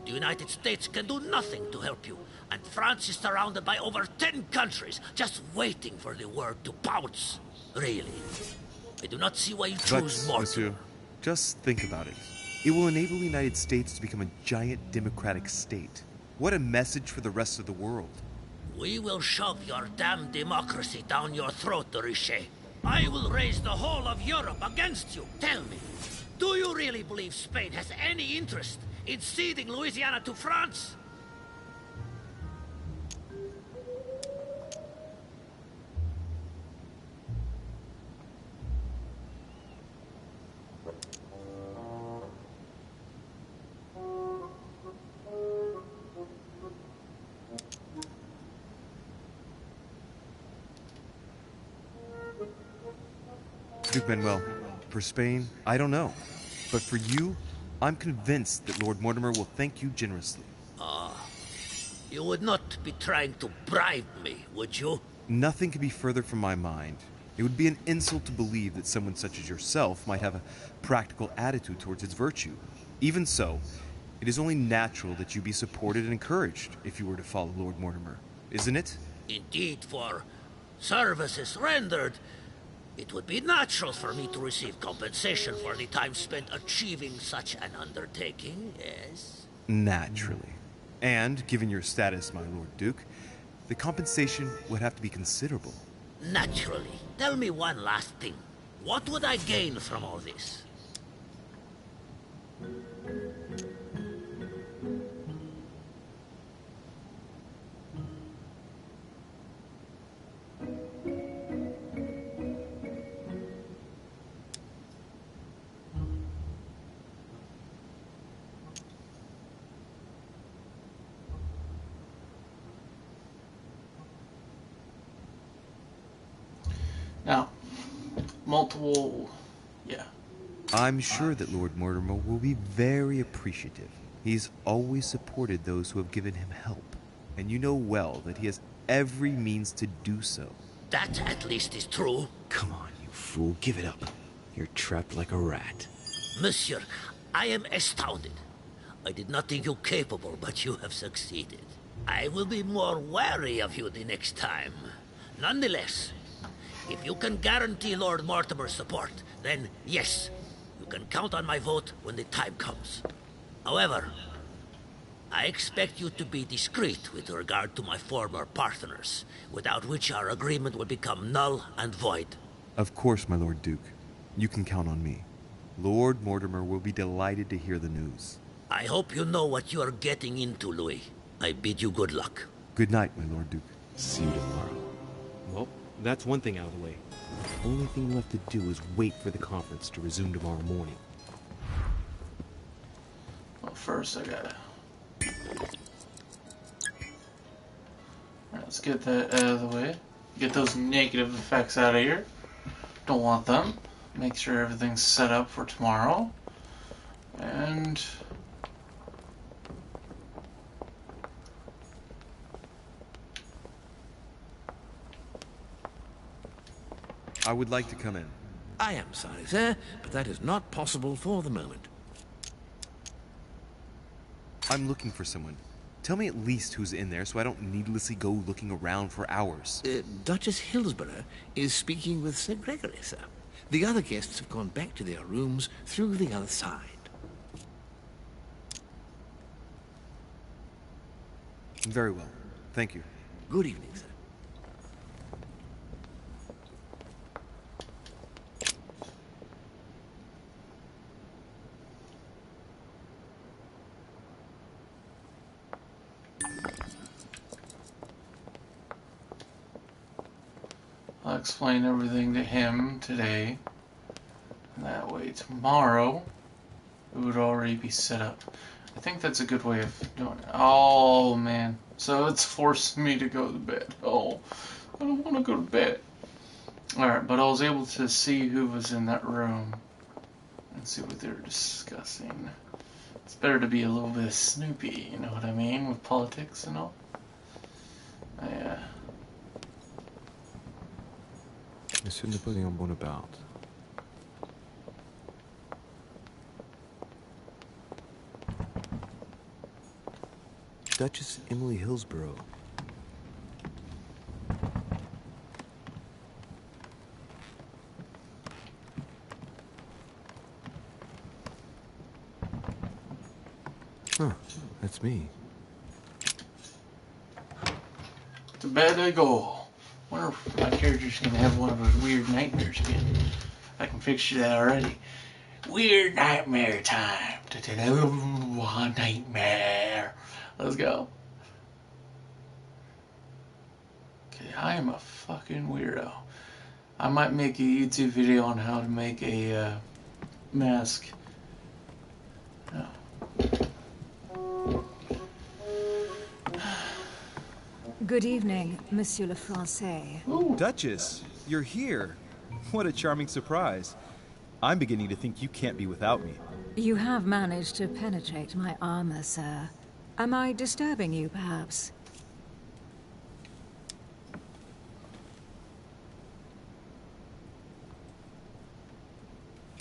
[SPEAKER 4] The United States can do nothing to help you, and France is surrounded by over 10 countries, just waiting for the word to pounce. Really. I do not see why you choose Mortimer.
[SPEAKER 11] Monsieur, just think about it. It will enable the United States to become a giant democratic state. What a message for the rest of the world.
[SPEAKER 4] We will shove your damn democracy down your throat, de Richet. I will raise the whole of Europe against you. Tell me, do you really believe Spain has any interest in ceding Louisiana to France?
[SPEAKER 11] Duke Manuel, for Spain, I don't know. But for you, I'm convinced that Lord Mortimer will thank you generously.
[SPEAKER 4] You would not be trying to bribe me, would you?
[SPEAKER 11] Nothing could be further from my mind. It would be an insult to believe that someone such as yourself might have a practical attitude towards its virtue. Even so, it is only natural that you be supported and encouraged if you were to follow Lord Mortimer, isn't it?
[SPEAKER 4] Indeed, for services rendered, it would be natural for me to receive compensation for the time spent achieving such an undertaking, yes?
[SPEAKER 11] Naturally. And, given your status, my Lord Duke, the compensation would have to be considerable.
[SPEAKER 4] Naturally. Tell me one last thing. What would I gain from all this?
[SPEAKER 1] Now, multiple, yeah.
[SPEAKER 11] I'm sure that Lord Mortimer will be very appreciative. He's always supported those who have given him help. And you know well that he has every means to do so.
[SPEAKER 4] That at least is true.
[SPEAKER 2] Come on, you fool. Give it up. You're trapped like a rat.
[SPEAKER 4] Monsieur, I am astounded. I did not think you capable, but you have succeeded. I will be more wary of you the next time. Nonetheless, if you can guarantee Lord Mortimer's support, then yes, you can count on my vote when the time comes. However, I expect you to be discreet with regard to my former partners, without which our agreement will become null and void.
[SPEAKER 11] Of course, my Lord Duke. You can count on me. Lord Mortimer will be delighted to hear the news.
[SPEAKER 4] I hope you know what you are getting into, Louis. I bid you good luck.
[SPEAKER 11] Good night, my Lord Duke.
[SPEAKER 2] See you tomorrow. Well, that's one thing out of the way. The only thing left to do is wait for the conference to resume tomorrow morning.
[SPEAKER 1] Well, first I gotta... Alright, let's get that out of the way. Get those negative effects out of here. Don't want them. Make sure everything's set up for tomorrow. And...
[SPEAKER 11] I would like to come in.
[SPEAKER 5] I am sorry, sir, but that is not possible for the moment.
[SPEAKER 11] I'm looking for someone. Tell me at least who's in there so I don't needlessly go looking around for hours.
[SPEAKER 5] Duchess Hillsborough is speaking with Sir Gregory, sir. The other guests have gone back to their rooms through the other side.
[SPEAKER 11] Very well. Thank you.
[SPEAKER 5] Good evening, sir.
[SPEAKER 1] I'll explain everything to him today. And that way tomorrow it would already be set up. I think that's a good way of doing it. Oh man. So it's forcing me to go to bed. Oh, I don't want to go to bed. Alright, but I was able to see who was in that room and see what they were discussing. It's better to be a little bit snoopy, you know what I mean, with politics and all. Yeah.
[SPEAKER 15] Monsieur Napoleon Bonaparte.
[SPEAKER 2] Duchess Emily Hillsborough.
[SPEAKER 15] Huh, that's me.
[SPEAKER 1] To bed I go. Wonder if my character's gonna have one of those weird nightmares again. I can picture that already. Weird nightmare time. Nightmare. Let's go. Okay, I am a fucking weirdo. I might make a YouTube video on how to make a mask. Oh.
[SPEAKER 6] Good evening, Monsieur le Français.
[SPEAKER 1] Ooh.
[SPEAKER 16] Duchess, you're here. What a charming surprise. I'm beginning to think you can't be without me.
[SPEAKER 6] You have managed to penetrate my armor, sir. Am I disturbing you, perhaps?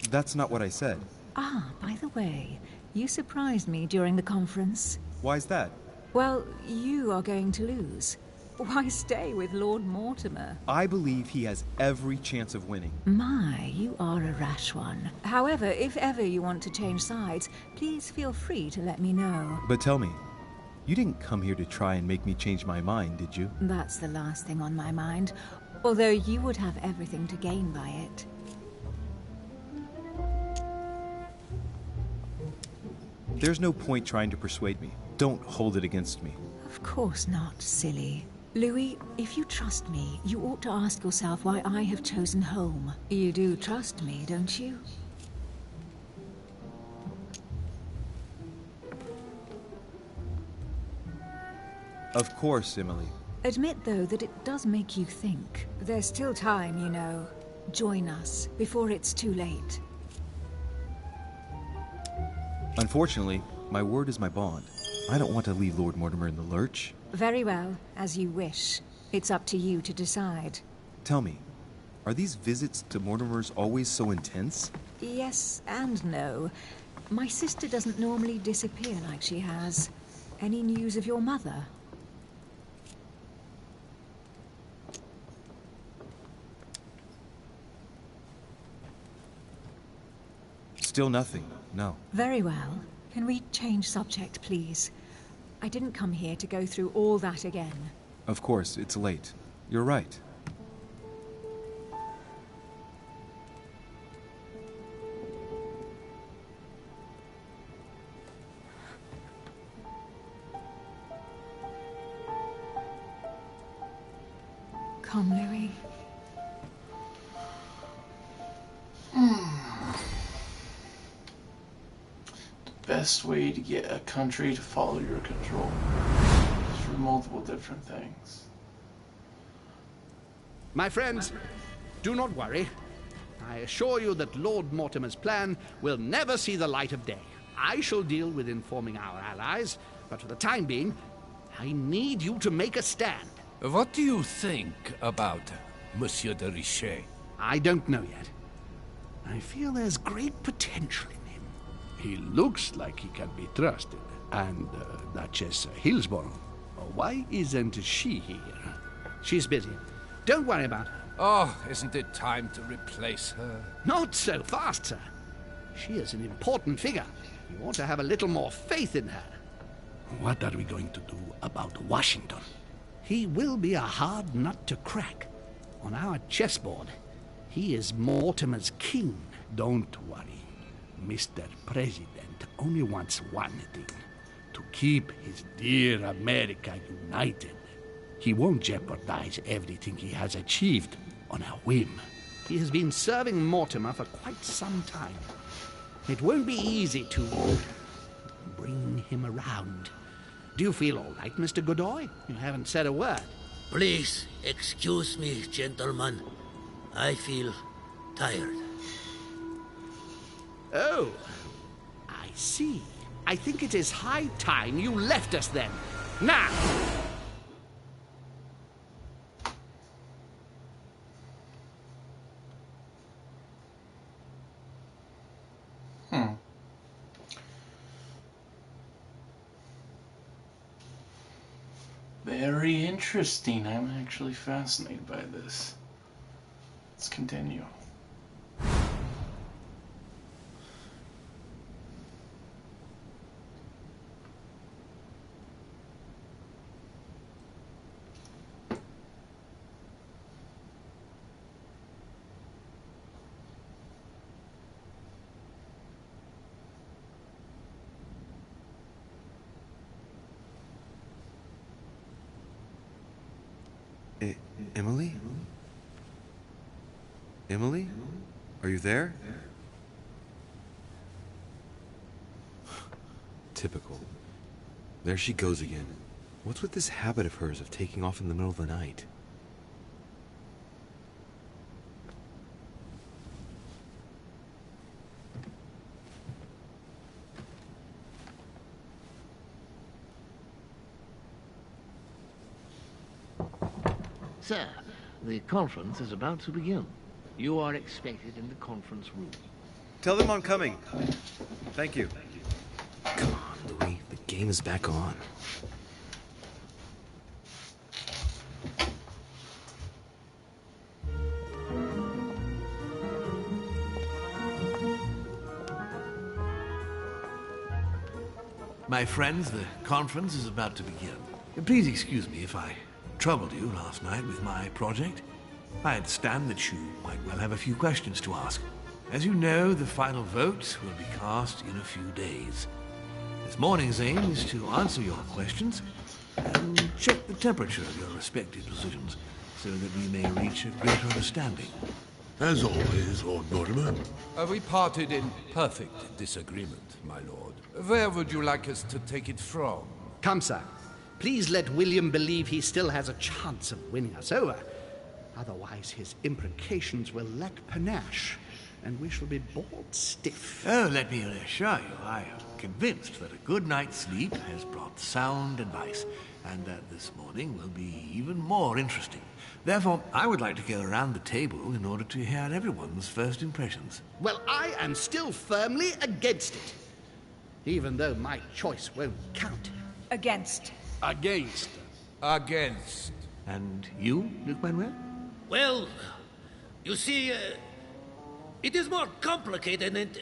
[SPEAKER 16] That's not what I said.
[SPEAKER 6] Ah, by the way, you surprised me during the conference.
[SPEAKER 16] Why's that?
[SPEAKER 6] Well, you are going to lose. Why stay with Lord Mortimer?
[SPEAKER 16] I believe he has every chance of winning.
[SPEAKER 6] My, you are a rash one. However, if ever you want to change sides, please feel free to let me know.
[SPEAKER 16] But tell me, you didn't come here to try and make me change my mind, did you?
[SPEAKER 6] That's the last thing on my mind, although you would have everything to gain by it.
[SPEAKER 16] There's no point trying to persuade me. Don't hold it against me.
[SPEAKER 6] Of course not, silly. Louis, if you trust me, you ought to ask yourself why I have chosen home. You do trust me, don't you?
[SPEAKER 16] Of course, Emily.
[SPEAKER 6] Admit, though, that it does make you think. There's still time, you know. Join us before it's too late.
[SPEAKER 16] Unfortunately, my word is my bond. I don't want to leave Lord Mortimer in the lurch.
[SPEAKER 6] Very well, as you wish. It's up to you to decide.
[SPEAKER 16] Tell me, are these visits to Mortimer's always so intense?
[SPEAKER 6] Yes and no. My sister doesn't normally disappear like she has. Any news of your mother?
[SPEAKER 16] Still nothing, no.
[SPEAKER 6] Very well. Can we change subject, please? I didn't come here to go through all that again.
[SPEAKER 16] Of course, it's late. You're right.
[SPEAKER 6] Come, Louis.
[SPEAKER 1] The best way to get a country to follow your control is through multiple different things.
[SPEAKER 13] My friends, do not worry. I assure you that Lord Mortimer's plan will never see the light of day. I shall deal with informing our allies, but for the time being, I need you to make a stand.
[SPEAKER 12] What do you think about Monsieur de Richet?
[SPEAKER 13] I don't know yet. I feel there's great potential in him. He looks like he can be trusted. And Duchess Hillsborough, why isn't she here? She's busy. Don't worry about her.
[SPEAKER 12] Oh, isn't it time to replace her?
[SPEAKER 13] Not so fast, sir. She is an important figure. You ought to have a little more faith in her.
[SPEAKER 3] What are we going to do about Washington?
[SPEAKER 13] He will be a hard nut to crack. On our chessboard, he is Mortimer's king.
[SPEAKER 3] Don't worry. Mr. President only wants one thing. To keep his dear America united. He won't jeopardize everything he has achieved on a whim.
[SPEAKER 13] He has been serving Mortimer for quite some time. It won't be easy to bring him around. Do you feel all right, Mr. Godoy? You haven't said a word.
[SPEAKER 4] Please, excuse me, gentlemen. I feel tired.
[SPEAKER 13] Oh, I see. I think it is high time you left us then. Now!
[SPEAKER 1] Very interesting. I'm actually fascinated by this. Let's continue.
[SPEAKER 11] Emily? Emily? Are you there?
[SPEAKER 15] Typical. There she goes again. What's with this habit of hers of taking off in the middle of the night?
[SPEAKER 17] Sir, the conference is about to begin. You are expected in the conference room.
[SPEAKER 11] Tell them I'm coming. Thank you.
[SPEAKER 15] Come on, Louis. The game is back on.
[SPEAKER 5] My friends, the conference is about to begin. Please excuse me if I troubled you last night with my project. I understand that you might well have a few questions to ask. As you know, the final vote will be cast in a few days. This morning's aim is to answer your questions and check the temperature of your respective decisions so that we may reach a greater understanding.
[SPEAKER 10] As always, Lord Mortimer.
[SPEAKER 12] We parted in perfect disagreement, my lord. Where would you like us to take it from?
[SPEAKER 13] Come, sir. Please let William believe he still has a chance of winning us over. Otherwise, his imprecations will lack panache. and we shall be bored stiff.
[SPEAKER 5] Oh, let me reassure you, I am convinced that a good night's sleep has brought sound advice, and that this morning will be even more interesting. Therefore, I would like to go around the table in order to hear everyone's first impressions.
[SPEAKER 13] Well, I am still firmly against it, even though my choice won't count.
[SPEAKER 6] Against.
[SPEAKER 3] Against.
[SPEAKER 7] Against.
[SPEAKER 5] And you, Duke Manuel?
[SPEAKER 4] Well, you see, it is more complicated and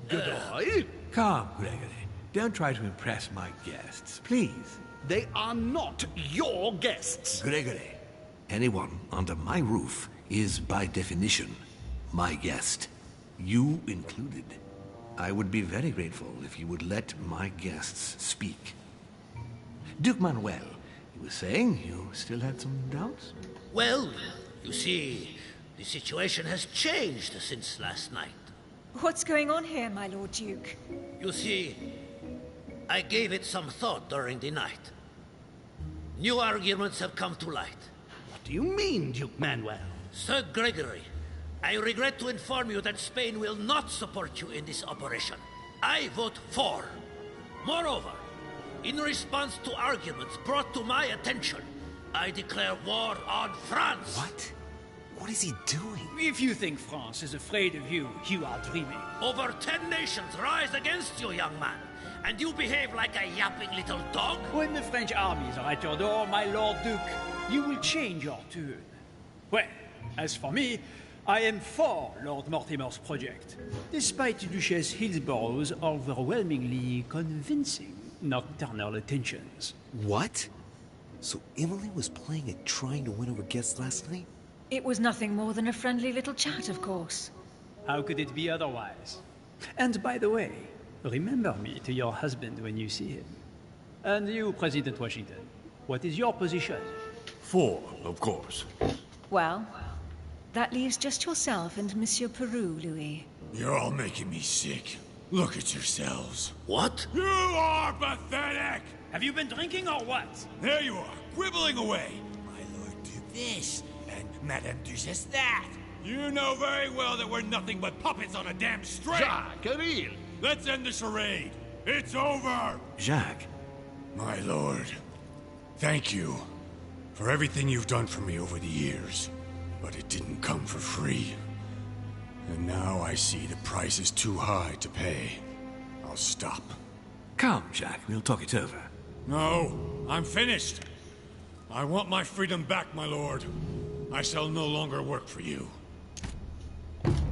[SPEAKER 5] Goodbye. Calm, Gregory. Don't try to impress my guests, please.
[SPEAKER 13] They are not your guests.
[SPEAKER 5] Gregory, anyone under my roof is by definition my guest. You included. I would be very grateful if you would let my guests speak. Duke Manuel, you were saying you still had some doubts?
[SPEAKER 4] Well, you see, the situation has changed since last night.
[SPEAKER 6] What's going on here, my Lord Duke?
[SPEAKER 4] You see, I gave it some thought during the night. New arguments have come to light.
[SPEAKER 13] What do you mean, Duke Manuel?
[SPEAKER 4] Sir Gregory, I regret to inform you that Spain will not support you in this operation. I vote for. Moreover, in response to arguments brought to my attention, I declare war on France.
[SPEAKER 11] What? What is he doing?
[SPEAKER 14] If you think France is afraid of you, you are dreaming.
[SPEAKER 4] Over 10 nations rise against you, young man, and you behave like a yapping little dog?
[SPEAKER 14] When the French armies are at your door, my Lord Duke, you will change your tune. Well, as for me, I am for Lord Mortimer's project, despite Duchess Hillsborough's overwhelmingly convincing nocturnal attentions.
[SPEAKER 11] What? So Emily was playing at trying to win over guests last night?
[SPEAKER 6] It was nothing more than a friendly little chat, of course.
[SPEAKER 14] How could it be otherwise? And by the way, remember me to your husband when you see him. And you, President Washington, what is your position?
[SPEAKER 8] For, of course.
[SPEAKER 6] Well, that leaves just yourself and Monsieur Peru, Louis.
[SPEAKER 8] You're all making me sick. Look at yourselves.
[SPEAKER 4] What?
[SPEAKER 8] You are pathetic!
[SPEAKER 14] Have you been drinking or what?
[SPEAKER 8] There you are, quibbling away. My Lord Duke this, and Madame Duchess that. You know very well that we're nothing but puppets on a damn string.
[SPEAKER 3] Jacques, Camille.
[SPEAKER 8] Let's end the charade. It's over.
[SPEAKER 5] Jacques.
[SPEAKER 8] My lord, thank you for everything you've done for me over the years. But it didn't come for free. And now I see the price is too high to pay. I'll stop.
[SPEAKER 5] Come, Jacques, we'll talk it over.
[SPEAKER 8] No, I'm finished. I want my freedom back, my lord. I shall no longer work for you.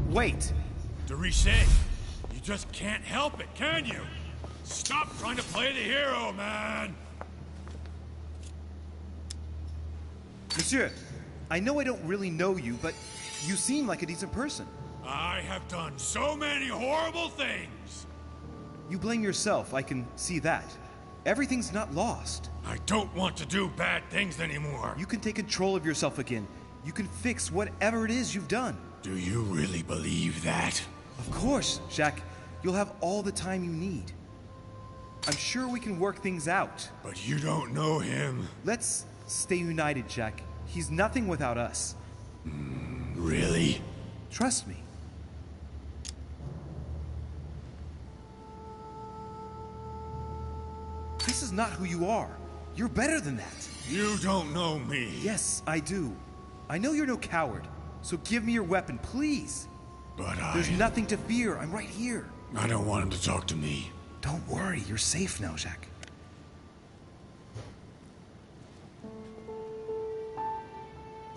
[SPEAKER 11] Wait!
[SPEAKER 8] De Richet, you just can't help it, can you? Stop trying to play the hero, man!
[SPEAKER 11] Monsieur, I know I don't really know you, but you seem like a decent person.
[SPEAKER 8] I have done so many horrible things!
[SPEAKER 11] You blame yourself, I can see that. Everything's not lost.
[SPEAKER 8] I don't want to do bad things anymore.
[SPEAKER 11] You can take control of yourself again. You can fix whatever it is you've done.
[SPEAKER 8] Do you really believe that?
[SPEAKER 11] Of course, Jacques. You'll have all the time you need. I'm sure we can work things out.
[SPEAKER 8] But you don't know him.
[SPEAKER 11] Let's stay united, Jacques. He's nothing without us.
[SPEAKER 8] Really?
[SPEAKER 11] Trust me. This is not who you are. You're better than that.
[SPEAKER 8] You don't know me.
[SPEAKER 11] Yes, I do. I know you're no coward, so give me your weapon, please.
[SPEAKER 8] But
[SPEAKER 11] There's nothing to fear. I'm right here.
[SPEAKER 8] I don't want him to talk to me.
[SPEAKER 11] Don't worry. You're safe now, Jacques.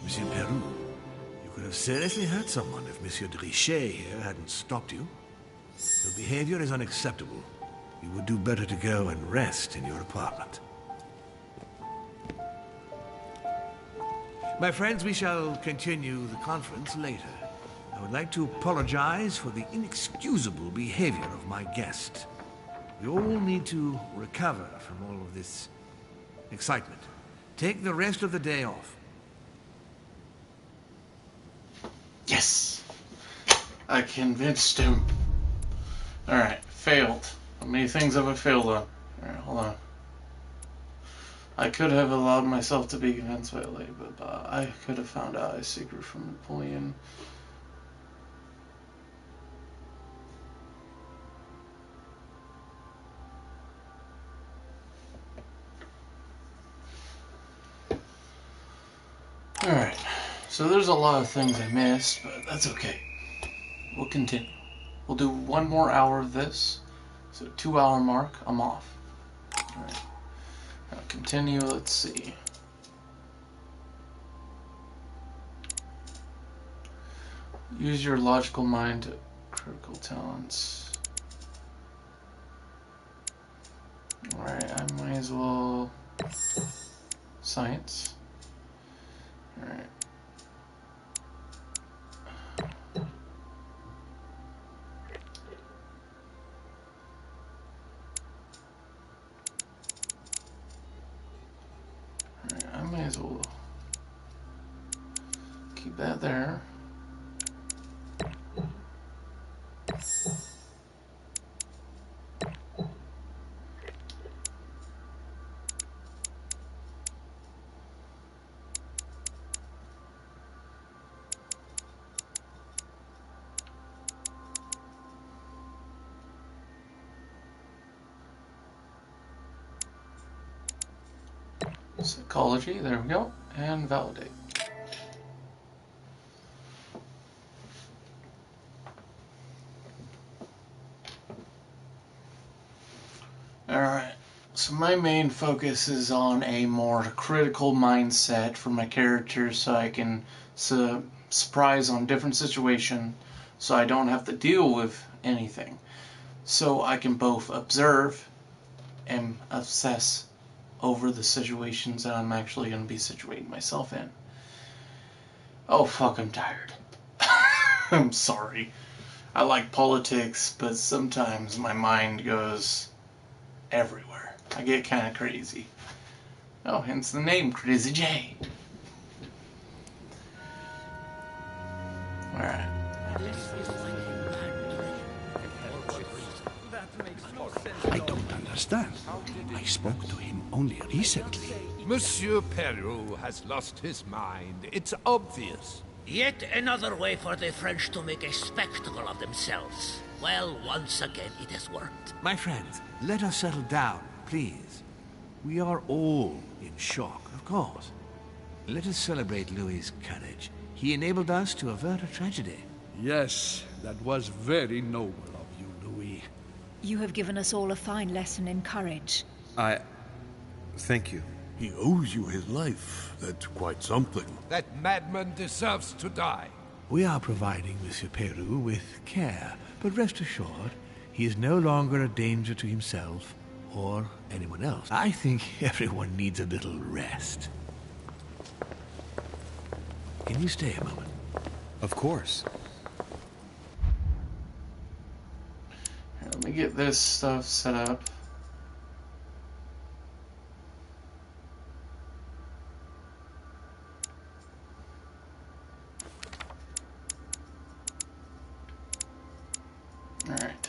[SPEAKER 5] Monsieur Peru, you could have seriously hurt someone if Monsieur de Richet here hadn't stopped you. Your behavior is unacceptable. You would do better to go and rest in your apartment. My friends, we shall continue the conference later. I would like to apologize for the inexcusable behavior of my guest. We all need to recover from all of this excitement. Take the rest of the day off.
[SPEAKER 1] Yes! I convinced him. Alright, failed. How many things have I failed on? Alright, hold on. I could have allowed myself to be convinced by Lady, but I could have found out a secret from Napoleon. So there's a lot of things I missed, but that's okay. We'll continue. We'll do one more hour of this. So 2-hour mark, I'm off. Alright. Now continue, let's see. Use your logical mind to critical talents. Alright, I might as well... Science. Alright. Alright, I might as well keep that there. Psychology, there we go, and validate. Alright, so my main focus is on a more critical mindset for my character so I can surprise on different situations so I don't have to deal with anything. So I can both observe and assess over the situations that I'm actually going to be situating myself in. Oh fuck, I'm tired. I'm sorry. I like politics, but sometimes my mind goes everywhere. I get kind of crazy. Oh, hence the name, Crazy J. Alright.
[SPEAKER 3] I don't understand. I spoke to him only recently.
[SPEAKER 7] Monsieur Peru has lost his mind. It's obvious.
[SPEAKER 4] Yet another way for the French to make a spectacle of themselves. Well, once again, it has worked.
[SPEAKER 5] My friends, let us settle down, please. We are all in shock, of course. Let us celebrate Louis's courage. He enabled us to avert a tragedy.
[SPEAKER 3] Yes, that was very noble of you, Louis.
[SPEAKER 6] You have given us all a fine lesson in courage.
[SPEAKER 11] Thank you.
[SPEAKER 10] He owes you his life. That's quite something.
[SPEAKER 7] That madman deserves to die.
[SPEAKER 5] We are providing Monsieur Peru with care, but rest assured, he is no longer a danger to himself or anyone else. I think everyone needs a little rest. Can you stay a moment?
[SPEAKER 11] Of course.
[SPEAKER 1] Here, let me get this stuff set up. Alright.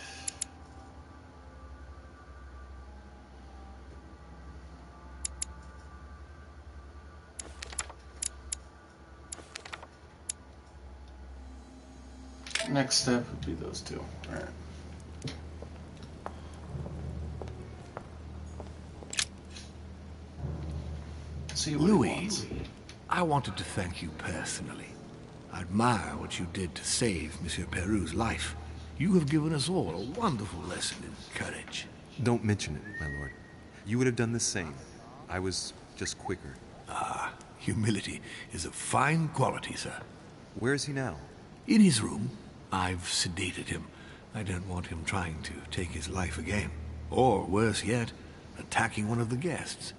[SPEAKER 1] Next step would be those two. Alright. See what
[SPEAKER 5] Louis, I wanted to thank you personally. I admire what you did to save Monsieur Peru's life. You have given us all a wonderful lesson in courage.
[SPEAKER 11] Don't mention it, my lord. You would have done the same. I was just quicker.
[SPEAKER 5] Ah, humility is a fine quality, sir.
[SPEAKER 11] Where is he now?
[SPEAKER 5] In his room. I've sedated him. I don't want him trying to take his life again. Or, worse yet, attacking one of the guests.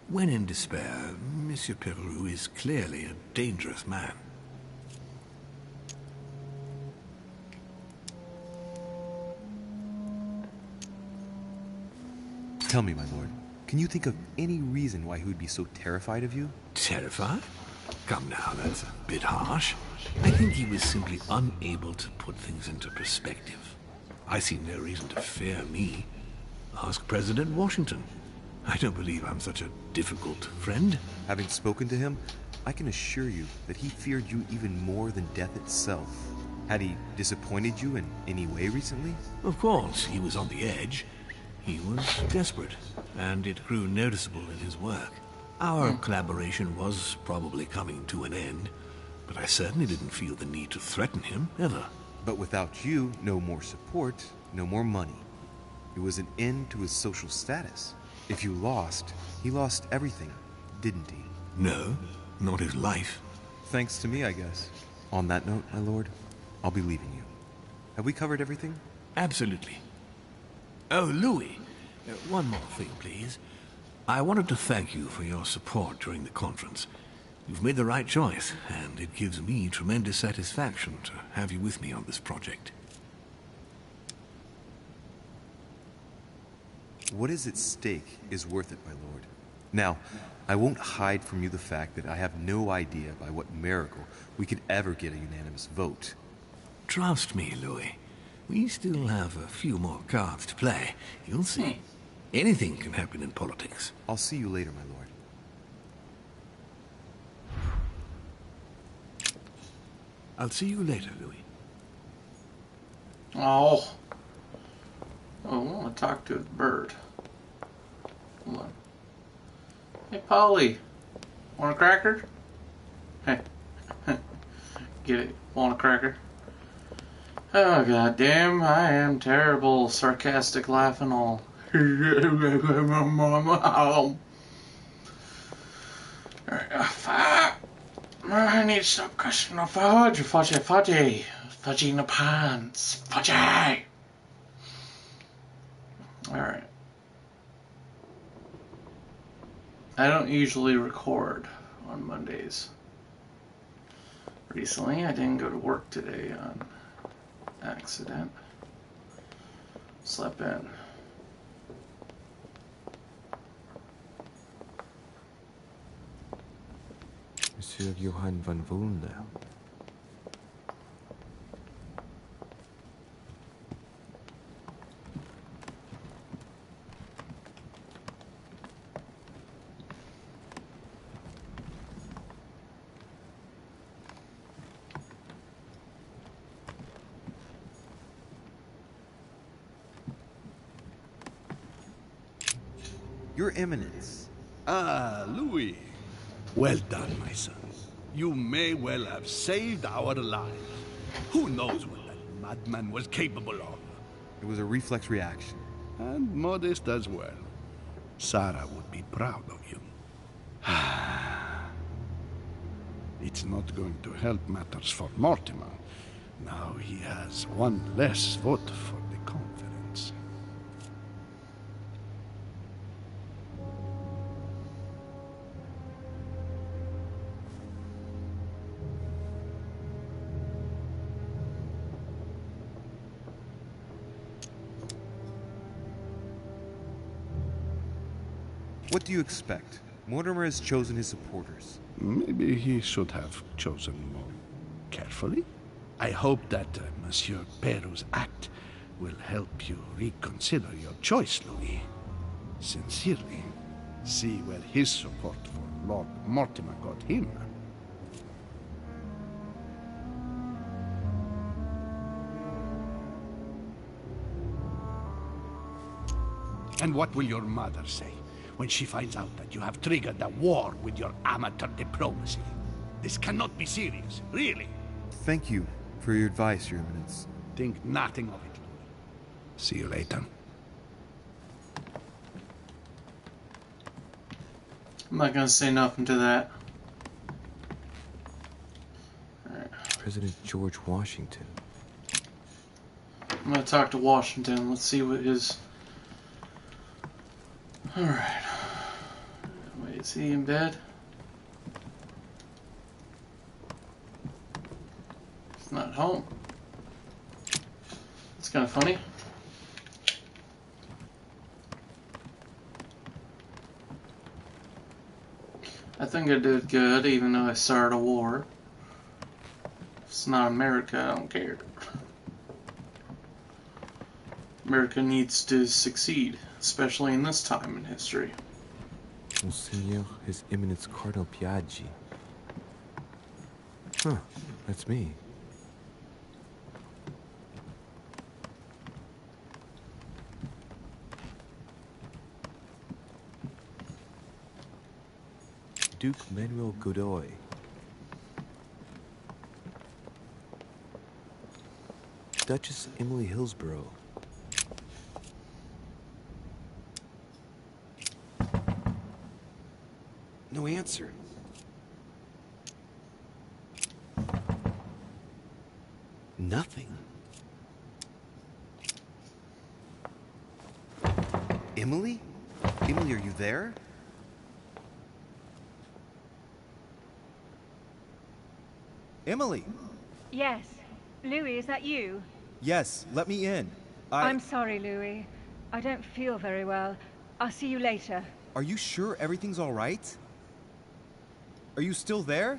[SPEAKER 5] When in despair, Monsieur Peru is clearly a dangerous man.
[SPEAKER 11] Tell me, my lord, can you think of any reason why he would be so terrified of you?
[SPEAKER 5] Terrified? Come now, that's a bit harsh. I think he was simply unable to put things into perspective. I see no reason to fear me. Ask President Washington. I don't believe I'm such a difficult friend.
[SPEAKER 11] Having spoken to him, I can assure you that he feared you even more than death itself. Had he disappointed you in any way recently?
[SPEAKER 5] Of course, he was on the edge. He was desperate, and it grew noticeable in his work. Our collaboration was probably coming to an end, but I certainly didn't feel the need to threaten him, ever.
[SPEAKER 11] But without you, no more support, no more money. It was an end to his social status. If you lost, he lost everything, didn't he?
[SPEAKER 5] No, not his life.
[SPEAKER 11] Thanks to me, I guess. On that note, my lord, I'll be leaving you. Have we covered everything?
[SPEAKER 5] Absolutely. Oh, Louis, one more thing, please. I wanted to thank you for your support during the conference. You've made the right choice, and it gives me tremendous satisfaction to have you with me on this project.
[SPEAKER 11] What is at stake is worth it, my lord. Now, I won't hide from you the fact that I have no idea by what miracle we could ever get a unanimous vote.
[SPEAKER 5] Trust me, Louis. We still have a few more cards to play. You'll see. Anything can happen in politics.
[SPEAKER 11] I'll see you later, my lord.
[SPEAKER 5] I'll see you later, Louis.
[SPEAKER 1] Oh. I want to talk to a bird. Hold on. Hey, Polly. Want a cracker? Hey. Get it? Want a cracker? Oh, goddamn. I am terrible. Sarcastic laughing all. Alright, I need to stop cussing the fudge. Fudgy in the pants. Fudgy! Alright. I don't usually record on Mondays. Recently, I didn't go to work today on accident. Slept in.
[SPEAKER 2] Monsieur Johann van Wunder.
[SPEAKER 11] Your Eminence.
[SPEAKER 3] Ah, Louis. Well done, my son. You may well have saved our lives. Who knows what that madman was capable of?
[SPEAKER 11] It was a reflex reaction.
[SPEAKER 3] And modest as well. Sarah would be proud of you. It's not going to help matters for Mortimer. Now he has one less vote for the conference.
[SPEAKER 11] What do you expect? Mortimer has chosen his supporters.
[SPEAKER 3] Maybe he should have chosen more carefully. I hope that Monsieur Peru's act will help you reconsider your choice, Louis. Sincerely. See where his support for Lord Mortimer got him. And what will your mother say when she finds out that you have triggered a war with your amateur diplomacy? This cannot be serious, really.
[SPEAKER 11] Thank you for your advice, Your Eminence.
[SPEAKER 3] Think nothing of it, Louis. See you later.
[SPEAKER 1] I'm not gonna say nothing to that. Alright.
[SPEAKER 2] President George Washington.
[SPEAKER 1] I'm gonna talk to Washington. Let's see what his... Alright. Wait, is he in bed? He's not home. That's kind of funny. I think I did good, even though I started a war. If it's not America, I don't care. America needs to succeed, especially in this time in history.
[SPEAKER 2] Monseigneur, His Eminence Cardinal Piaggi. Huh, that's me. Duke Manuel Godoy. Duchess Emily Hillsborough. No answer. Nothing.
[SPEAKER 11] Emily? Emily, are you there?
[SPEAKER 16] Emily!
[SPEAKER 6] Yes. Louis, is that you?
[SPEAKER 16] Yes, let me in.
[SPEAKER 6] I'm sorry, Louis. I don't feel very well. I'll see you later.
[SPEAKER 16] Are you sure everything's all right? Are you still there?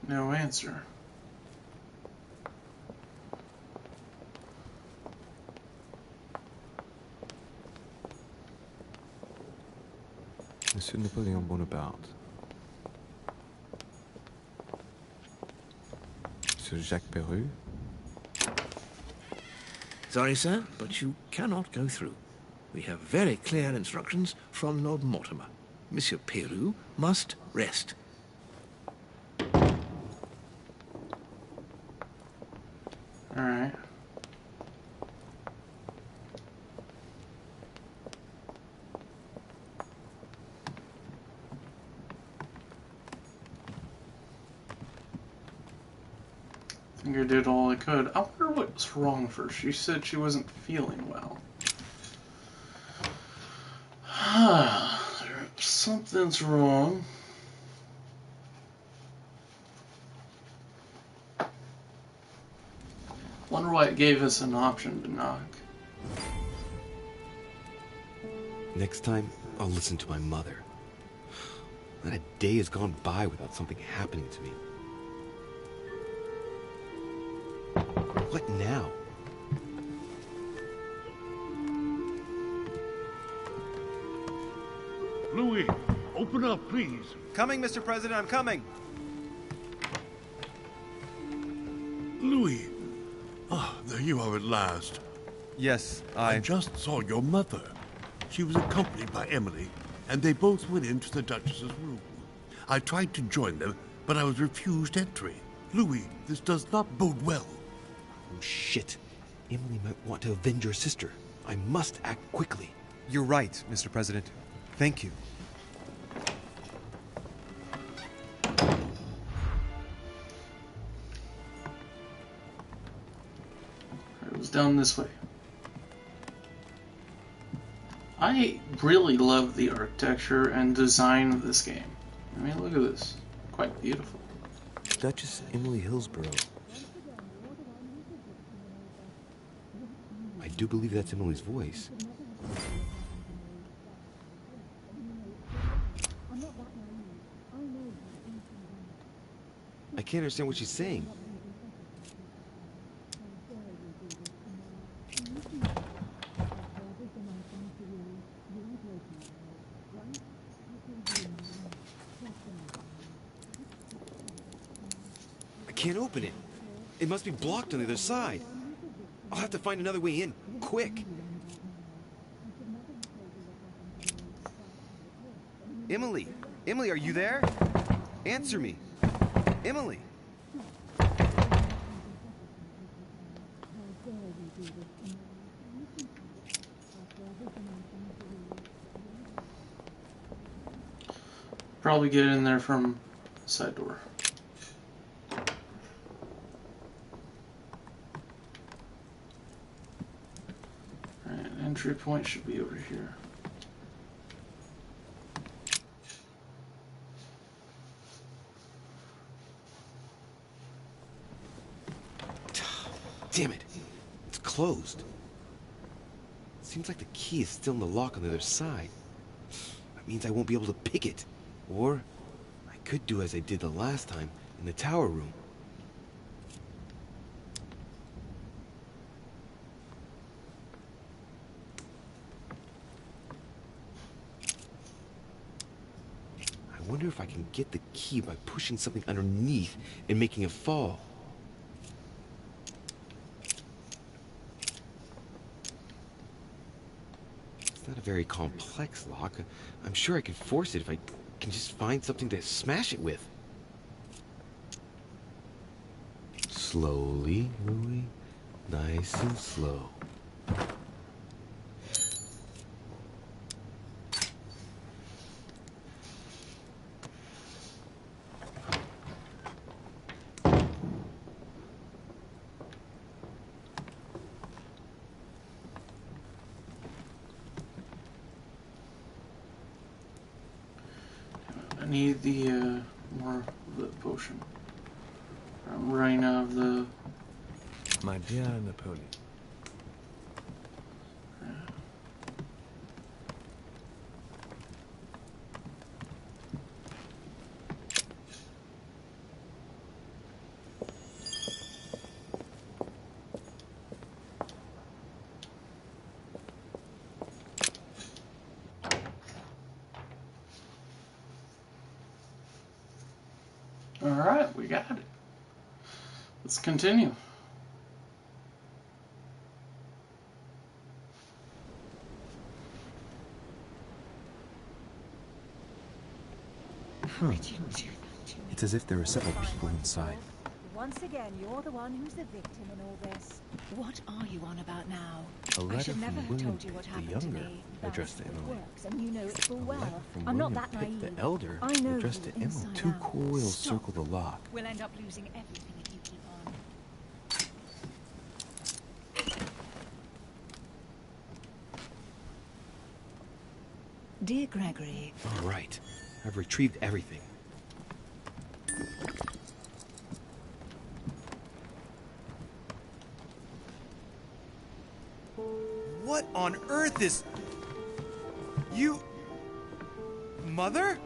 [SPEAKER 1] No answer.
[SPEAKER 15] Monsieur Napoleon Bonaparte. Monsieur Jacques Peru.
[SPEAKER 5] Sorry, sir, but you cannot go through. We have very clear instructions from Lord Mortimer. Monsieur Peru must rest.
[SPEAKER 1] All right. I think I did all I could. I wonder what was wrong for her. She said she wasn't feeling well. Something's wrong. Wonder why it gave us an option to knock.
[SPEAKER 2] Next time, I'll listen to my mother. Not a day has gone by without something happening to me. What now?
[SPEAKER 10] Louis, open up, please.
[SPEAKER 11] Coming, Mr. President, I'm coming.
[SPEAKER 10] Louis. Ah, there you are at last.
[SPEAKER 11] Yes,
[SPEAKER 10] I just saw your mother. She was accompanied by Emily, and they both went into the Duchess's room. I tried to join them, but I was refused entry. Louis, this does not bode well.
[SPEAKER 2] Oh, shit. Emily might want to avenge her sister. I must act quickly.
[SPEAKER 11] You're right, Mr. President. Thank you.
[SPEAKER 1] It was down this way. I really love the architecture and design of this game. I mean, look at this. Quite beautiful.
[SPEAKER 2] Duchess Emily Hillsborough. I do believe that's Emily's voice. I can't understand what she's saying. I can't open it. It must be blocked on the other side. I'll have to find another way in, quick. Emily! Emily, are you there? Answer me. Emily!
[SPEAKER 1] Probably get in there from the side door. Alright, entry point should be over here.
[SPEAKER 2] Damn it. It's closed. Seems like the key is still in the lock on the other side. That means I won't be able to pick it. Or I could do as I did the last time in the tower room. I wonder if I can get the key by pushing something underneath and making it fall. It's not a very complex lock. I'm sure I could force it if I can just find something to smash it with. Slowly, Louis. Nice and slow.
[SPEAKER 1] I need the more of the potion. I'm running out of the.
[SPEAKER 5] My dear Napoleon.
[SPEAKER 1] Alright, we got it. Let's continue.
[SPEAKER 16] It's as if there are several people inside.
[SPEAKER 6] Once again, you're the one who's the victim in all this. What are you on about now?
[SPEAKER 16] A
[SPEAKER 6] I
[SPEAKER 16] letter
[SPEAKER 6] should never
[SPEAKER 16] from
[SPEAKER 6] have
[SPEAKER 16] William
[SPEAKER 6] told you what
[SPEAKER 16] the
[SPEAKER 6] happened
[SPEAKER 16] Younger,
[SPEAKER 6] to me.
[SPEAKER 16] addressed to
[SPEAKER 6] That's how it
[SPEAKER 16] Emily.
[SPEAKER 6] works, and you know it full
[SPEAKER 16] A letter
[SPEAKER 6] well.
[SPEAKER 16] from
[SPEAKER 6] I'm not
[SPEAKER 16] William
[SPEAKER 6] that
[SPEAKER 16] Pitt
[SPEAKER 6] naive.
[SPEAKER 16] the Elder,
[SPEAKER 6] I know
[SPEAKER 16] addressed to
[SPEAKER 6] you
[SPEAKER 16] Emily.
[SPEAKER 6] inside
[SPEAKER 16] 2
[SPEAKER 6] out.
[SPEAKER 16] coils
[SPEAKER 6] Stop.
[SPEAKER 16] circle the lock.
[SPEAKER 6] We'll end up losing everything if you keep on. Dear Gregory.
[SPEAKER 2] All right. I've retrieved everything.
[SPEAKER 11] What on earth is... You... Mother?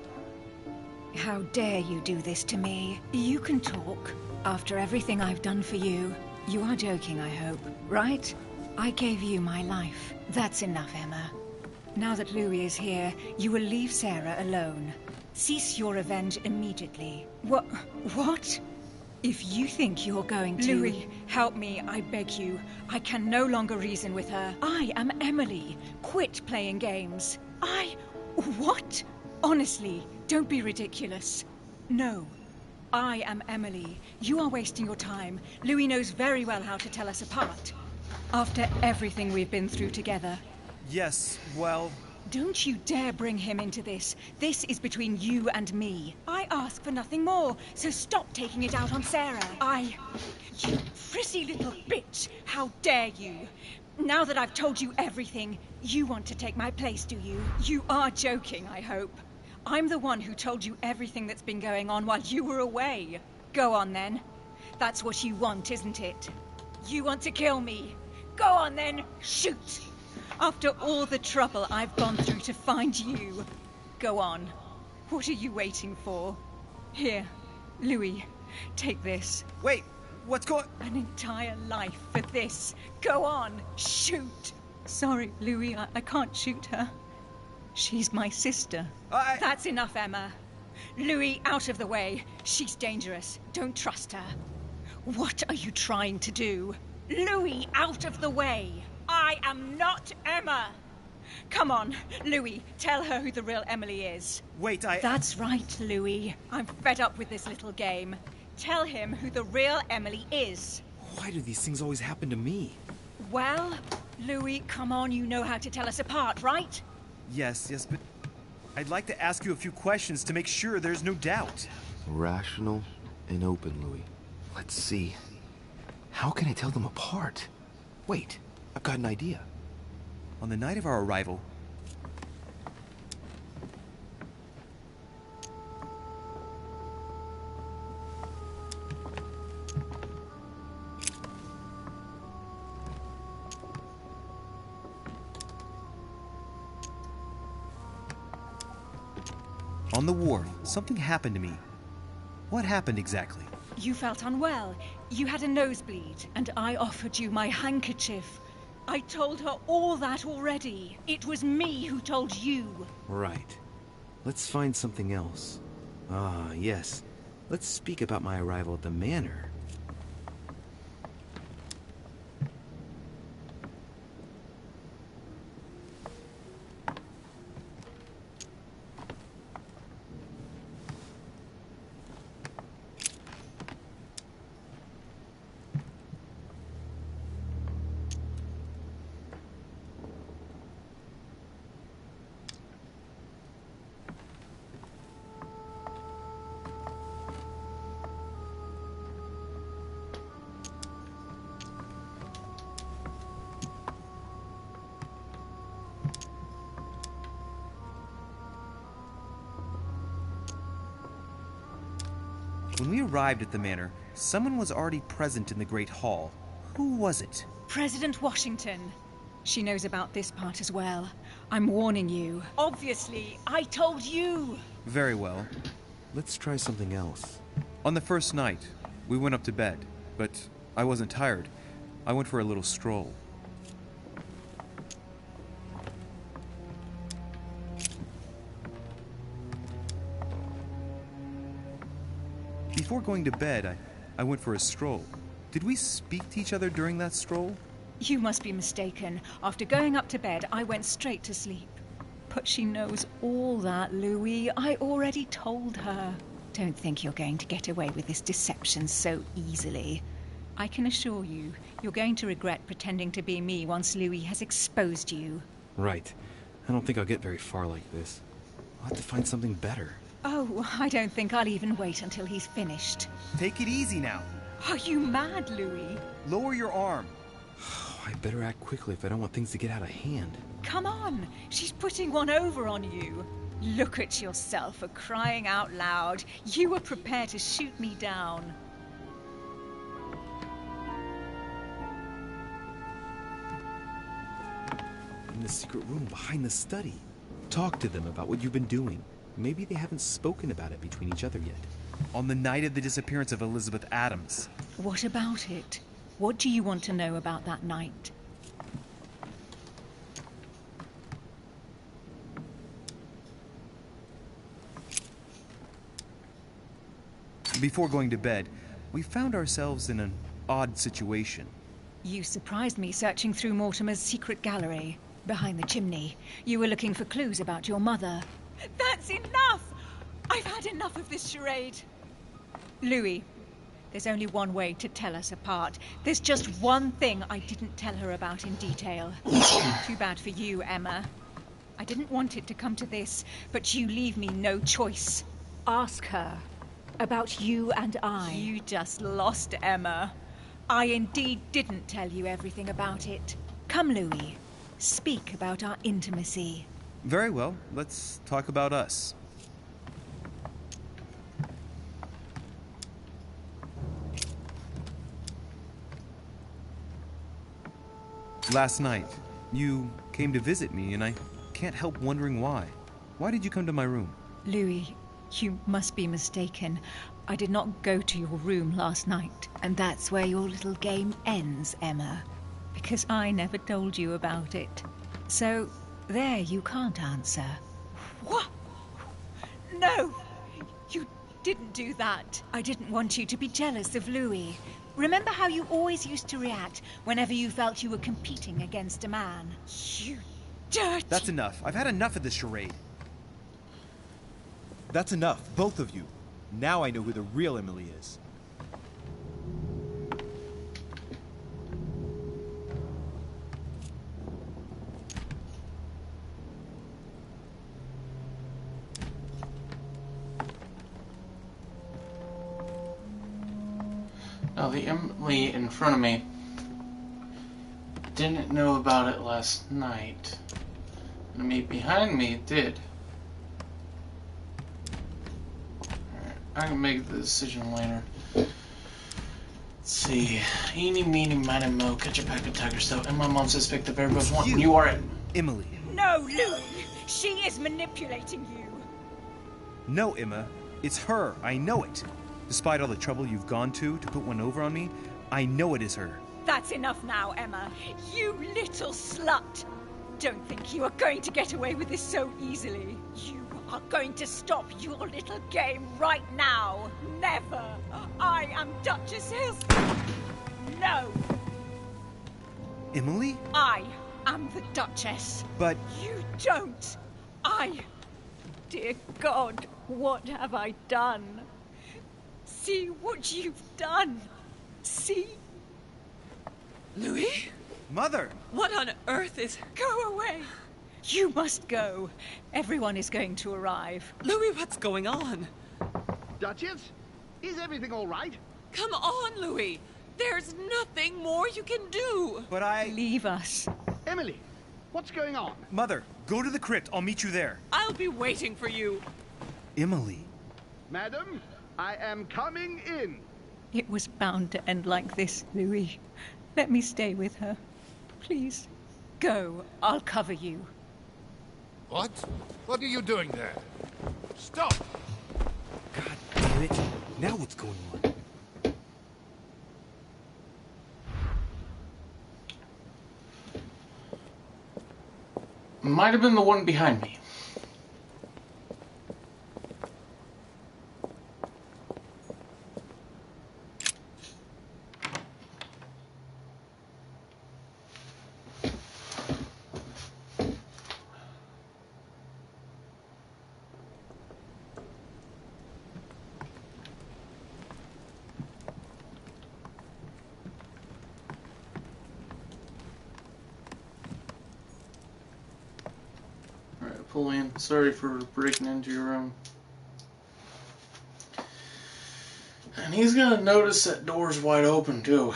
[SPEAKER 6] How dare you do this to me? You can talk. After everything I've done for you. You are joking, I hope, right? I gave you my life. That's enough, Emma. Now that Louis is here, you will leave Sarah alone. Cease your revenge immediately. What? If you think you're going to... Louis, help me, I beg you. I can no longer reason with her. I am Emily. Quit playing games. What? Honestly, don't be ridiculous. No. I am Emily. You are wasting your time. Louis knows very well how to tell us apart. After everything we've been through together.
[SPEAKER 11] Yes, well...
[SPEAKER 6] Don't you dare bring him into this. This is between you and me. I ask for nothing more, so stop taking it out on Sarah. You prissy little bitch! How dare you! Now that I've told you everything, you want to take my place, do you? You are joking, I hope. I'm the one who told you everything that's been going on while you were away. Go on, then. That's what you want, isn't it? You want to kill me. Go on, then. Shoot! After all the trouble I've gone through to find you. Go on. What are you waiting for? Here, Louis, take this.
[SPEAKER 11] Wait, what's going...
[SPEAKER 6] An entire life for this. Go on, shoot. Sorry, Louis, I can't shoot her. She's my sister. That's enough, Emma. Louis, out of the way. She's dangerous. Don't trust her. What are you trying to do? Louis, out of the way. I am not Emma. Come on, Louis, tell her who the real Emily is.
[SPEAKER 11] Wait,
[SPEAKER 6] That's right, Louis. I'm fed up with this little game. Tell him who the real Emily is.
[SPEAKER 2] Why do these things always happen to me?
[SPEAKER 6] Well, Louis, come on, you know how to tell us apart, right?
[SPEAKER 11] Yes, but I'd like to ask you a few questions to make sure there's no doubt.
[SPEAKER 2] Rational and open, Louis. Let's see. How can I tell them apart? Wait, I've got an idea.
[SPEAKER 11] On the night of our arrival... On the wharf, something happened to me. What happened exactly?
[SPEAKER 6] You felt unwell. You had a nosebleed, and I offered you my handkerchief. I told her all that already. It was me who told you.
[SPEAKER 2] Right. Let's find something else. Ah, yes. Let's speak about my arrival at the manor.
[SPEAKER 11] When we arrived at the manor, someone was already present in the Great Hall. Who was it?
[SPEAKER 6] President Washington. She knows about this part as well. I'm warning you. Obviously, I told you.
[SPEAKER 11] Very well.
[SPEAKER 2] Let's try something else.
[SPEAKER 11] On the first night, we went up to bed, but I wasn't tired. I went for a little stroll. Before going to bed, I went for a stroll. Did we speak to each other during that stroll?
[SPEAKER 6] You must be mistaken. After going up to bed, I went straight to sleep. But she knows all that, Louis. I already told her. Don't think you're going to get away with this deception so easily. I can assure you, you're going to regret pretending to be me once Louis has exposed you.
[SPEAKER 2] Right. I don't think I'll get very far like this. I'll have to find something better.
[SPEAKER 6] Oh, I don't think I'll even wait until he's finished.
[SPEAKER 11] Take it easy now.
[SPEAKER 6] Are you mad, Louis?
[SPEAKER 11] Lower your arm.
[SPEAKER 2] I better act quickly if I don't want things to get out of hand.
[SPEAKER 6] Come on, she's putting one over on you. Look at yourself for crying out loud. You were prepared to shoot me down.
[SPEAKER 2] In the secret room behind the study. Talk to them about what you've been doing. Maybe they haven't spoken about it between each other yet.
[SPEAKER 11] On the night of the disappearance of Elizabeth Adams.
[SPEAKER 6] What about it? What do you want to know about that night?
[SPEAKER 11] Before going to bed, we found ourselves in an odd situation.
[SPEAKER 6] You surprised me searching through Mortimer's secret gallery. Behind the chimney. You were looking for clues about your mother. That's enough! I've had enough of this charade. Louis, there's only one way to tell us apart. There's just one thing I didn't tell her about in detail. Too bad for you, Emma. I didn't want it to come to this, but you leave me no choice. Ask her about you and I. You just lost, Emma. I indeed didn't tell you everything about it. Come, Louis. Speak about our intimacy.
[SPEAKER 11] Very well. Let's talk about us. Last night, you came to visit me, and I can't help wondering why. Why did you come to my room?
[SPEAKER 6] Louis, you must be mistaken. I did not go to your room last night, and that's where your little game ends, Emma. Because I never told you about it. So, there you can't answer. What? No! You didn't do that. I didn't want you to be jealous of Louis. Remember how you always used to react whenever you felt you were competing against a man? You dirty...
[SPEAKER 11] That's enough. I've had enough of this charade.
[SPEAKER 16] That's enough, both of you. Now I know who the real Emily is.
[SPEAKER 1] Now, the Emily in front of me didn't know about it last night. The me behind me did. Alright, I can make the decision later. Let's see. Eeny, meeny, miny, mo, catch a pack of tiger stuff, and my mom suspect the bear goes one. You are it.
[SPEAKER 11] Emily.
[SPEAKER 6] No, Louis! She is manipulating you!
[SPEAKER 11] No, Emma. It's her. I know it. Despite all the trouble you've gone to put one over on me, I know it is her.
[SPEAKER 6] That's enough now, Emma. You little slut! Don't think you are going to get away with this so easily. You are going to stop your little game right now. Never! I am Duchess Hills... No!
[SPEAKER 11] Emily?
[SPEAKER 6] I am the Duchess.
[SPEAKER 11] But...
[SPEAKER 6] You don't! Dear God, what have I done? See what you've done. See?
[SPEAKER 18] Louis?
[SPEAKER 11] Mother!
[SPEAKER 18] What on earth is...
[SPEAKER 6] Go away! You must go. Everyone is going to arrive.
[SPEAKER 18] Louis, what's going on?
[SPEAKER 13] Duchess? Is everything all right?
[SPEAKER 18] Come on, Louis. There's nothing more you can do.
[SPEAKER 11] But I...
[SPEAKER 6] Leave us.
[SPEAKER 13] Emily, what's going on?
[SPEAKER 11] Mother, go to the crypt. I'll meet you there.
[SPEAKER 18] I'll be waiting for you.
[SPEAKER 11] Emily.
[SPEAKER 13] Madam, I am coming in.
[SPEAKER 6] It was bound to end like this, Louis. Let me stay with her. Please. Go. I'll cover you.
[SPEAKER 7] What? What are you doing there? Stop!
[SPEAKER 11] God damn it. Now what's going on?
[SPEAKER 1] Might have been the one behind me. Napoleon, sorry for breaking into your room. And he's gonna notice that door's wide open too.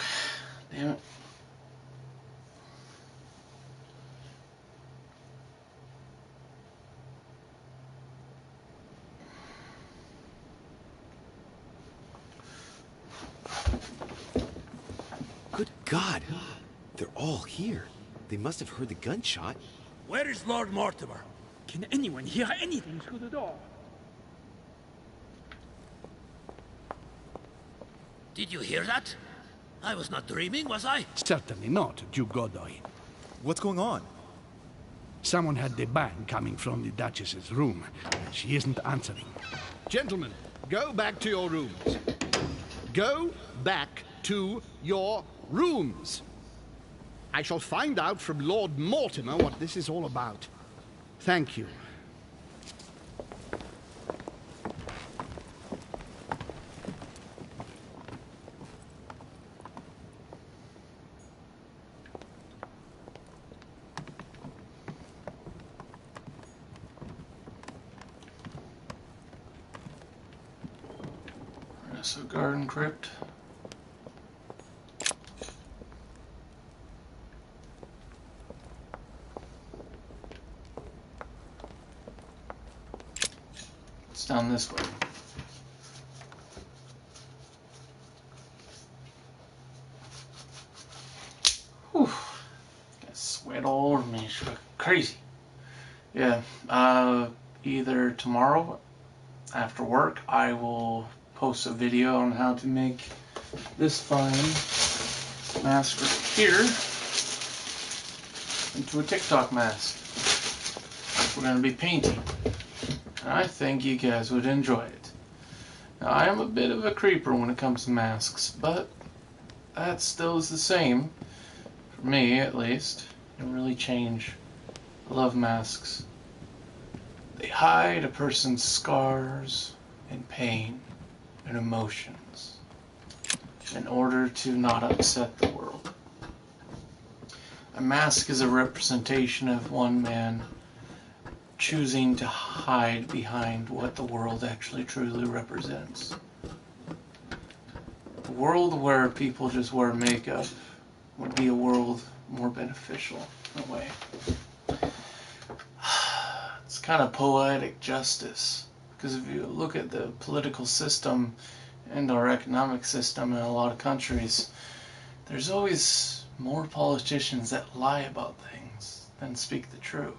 [SPEAKER 1] Damn it.
[SPEAKER 11] Good God! They're all here. They must have heard the gunshot.
[SPEAKER 4] Where is Lord Mortimer?
[SPEAKER 14] Can anyone hear anything through the door?
[SPEAKER 4] Did you hear that? I was not dreaming, was I?
[SPEAKER 3] Certainly not, Duke Godoy.
[SPEAKER 16] What's going on?
[SPEAKER 3] Someone had the bang coming from the Duchess's room. She isn't answering.
[SPEAKER 13] Gentlemen, go back to your rooms. Go back to your rooms. I shall find out from Lord Mortimer what this is all about. Thank you.
[SPEAKER 1] So garden crypt. It's down this way. Whew. Got sweat all over me. It's crazy. Yeah. Either tomorrow after work I will post a video on how to make this fine mask right here into a TikTok mask. We're going to be painting. And I think you guys would enjoy it. Now, I am a bit of a creeper when it comes to masks, but that still is the same. For me, at least. It don't really change. I love masks. They hide a person's scars and pain and emotions in order to not upset the world. A mask is a representation of one man choosing to hide behind what the world actually truly represents. A world where people just wear makeup would be a world more beneficial in a way. It's kind of poetic justice. Because if you look at the political system and our economic system in a lot of countries, there's always more politicians that lie about things than speak the truth.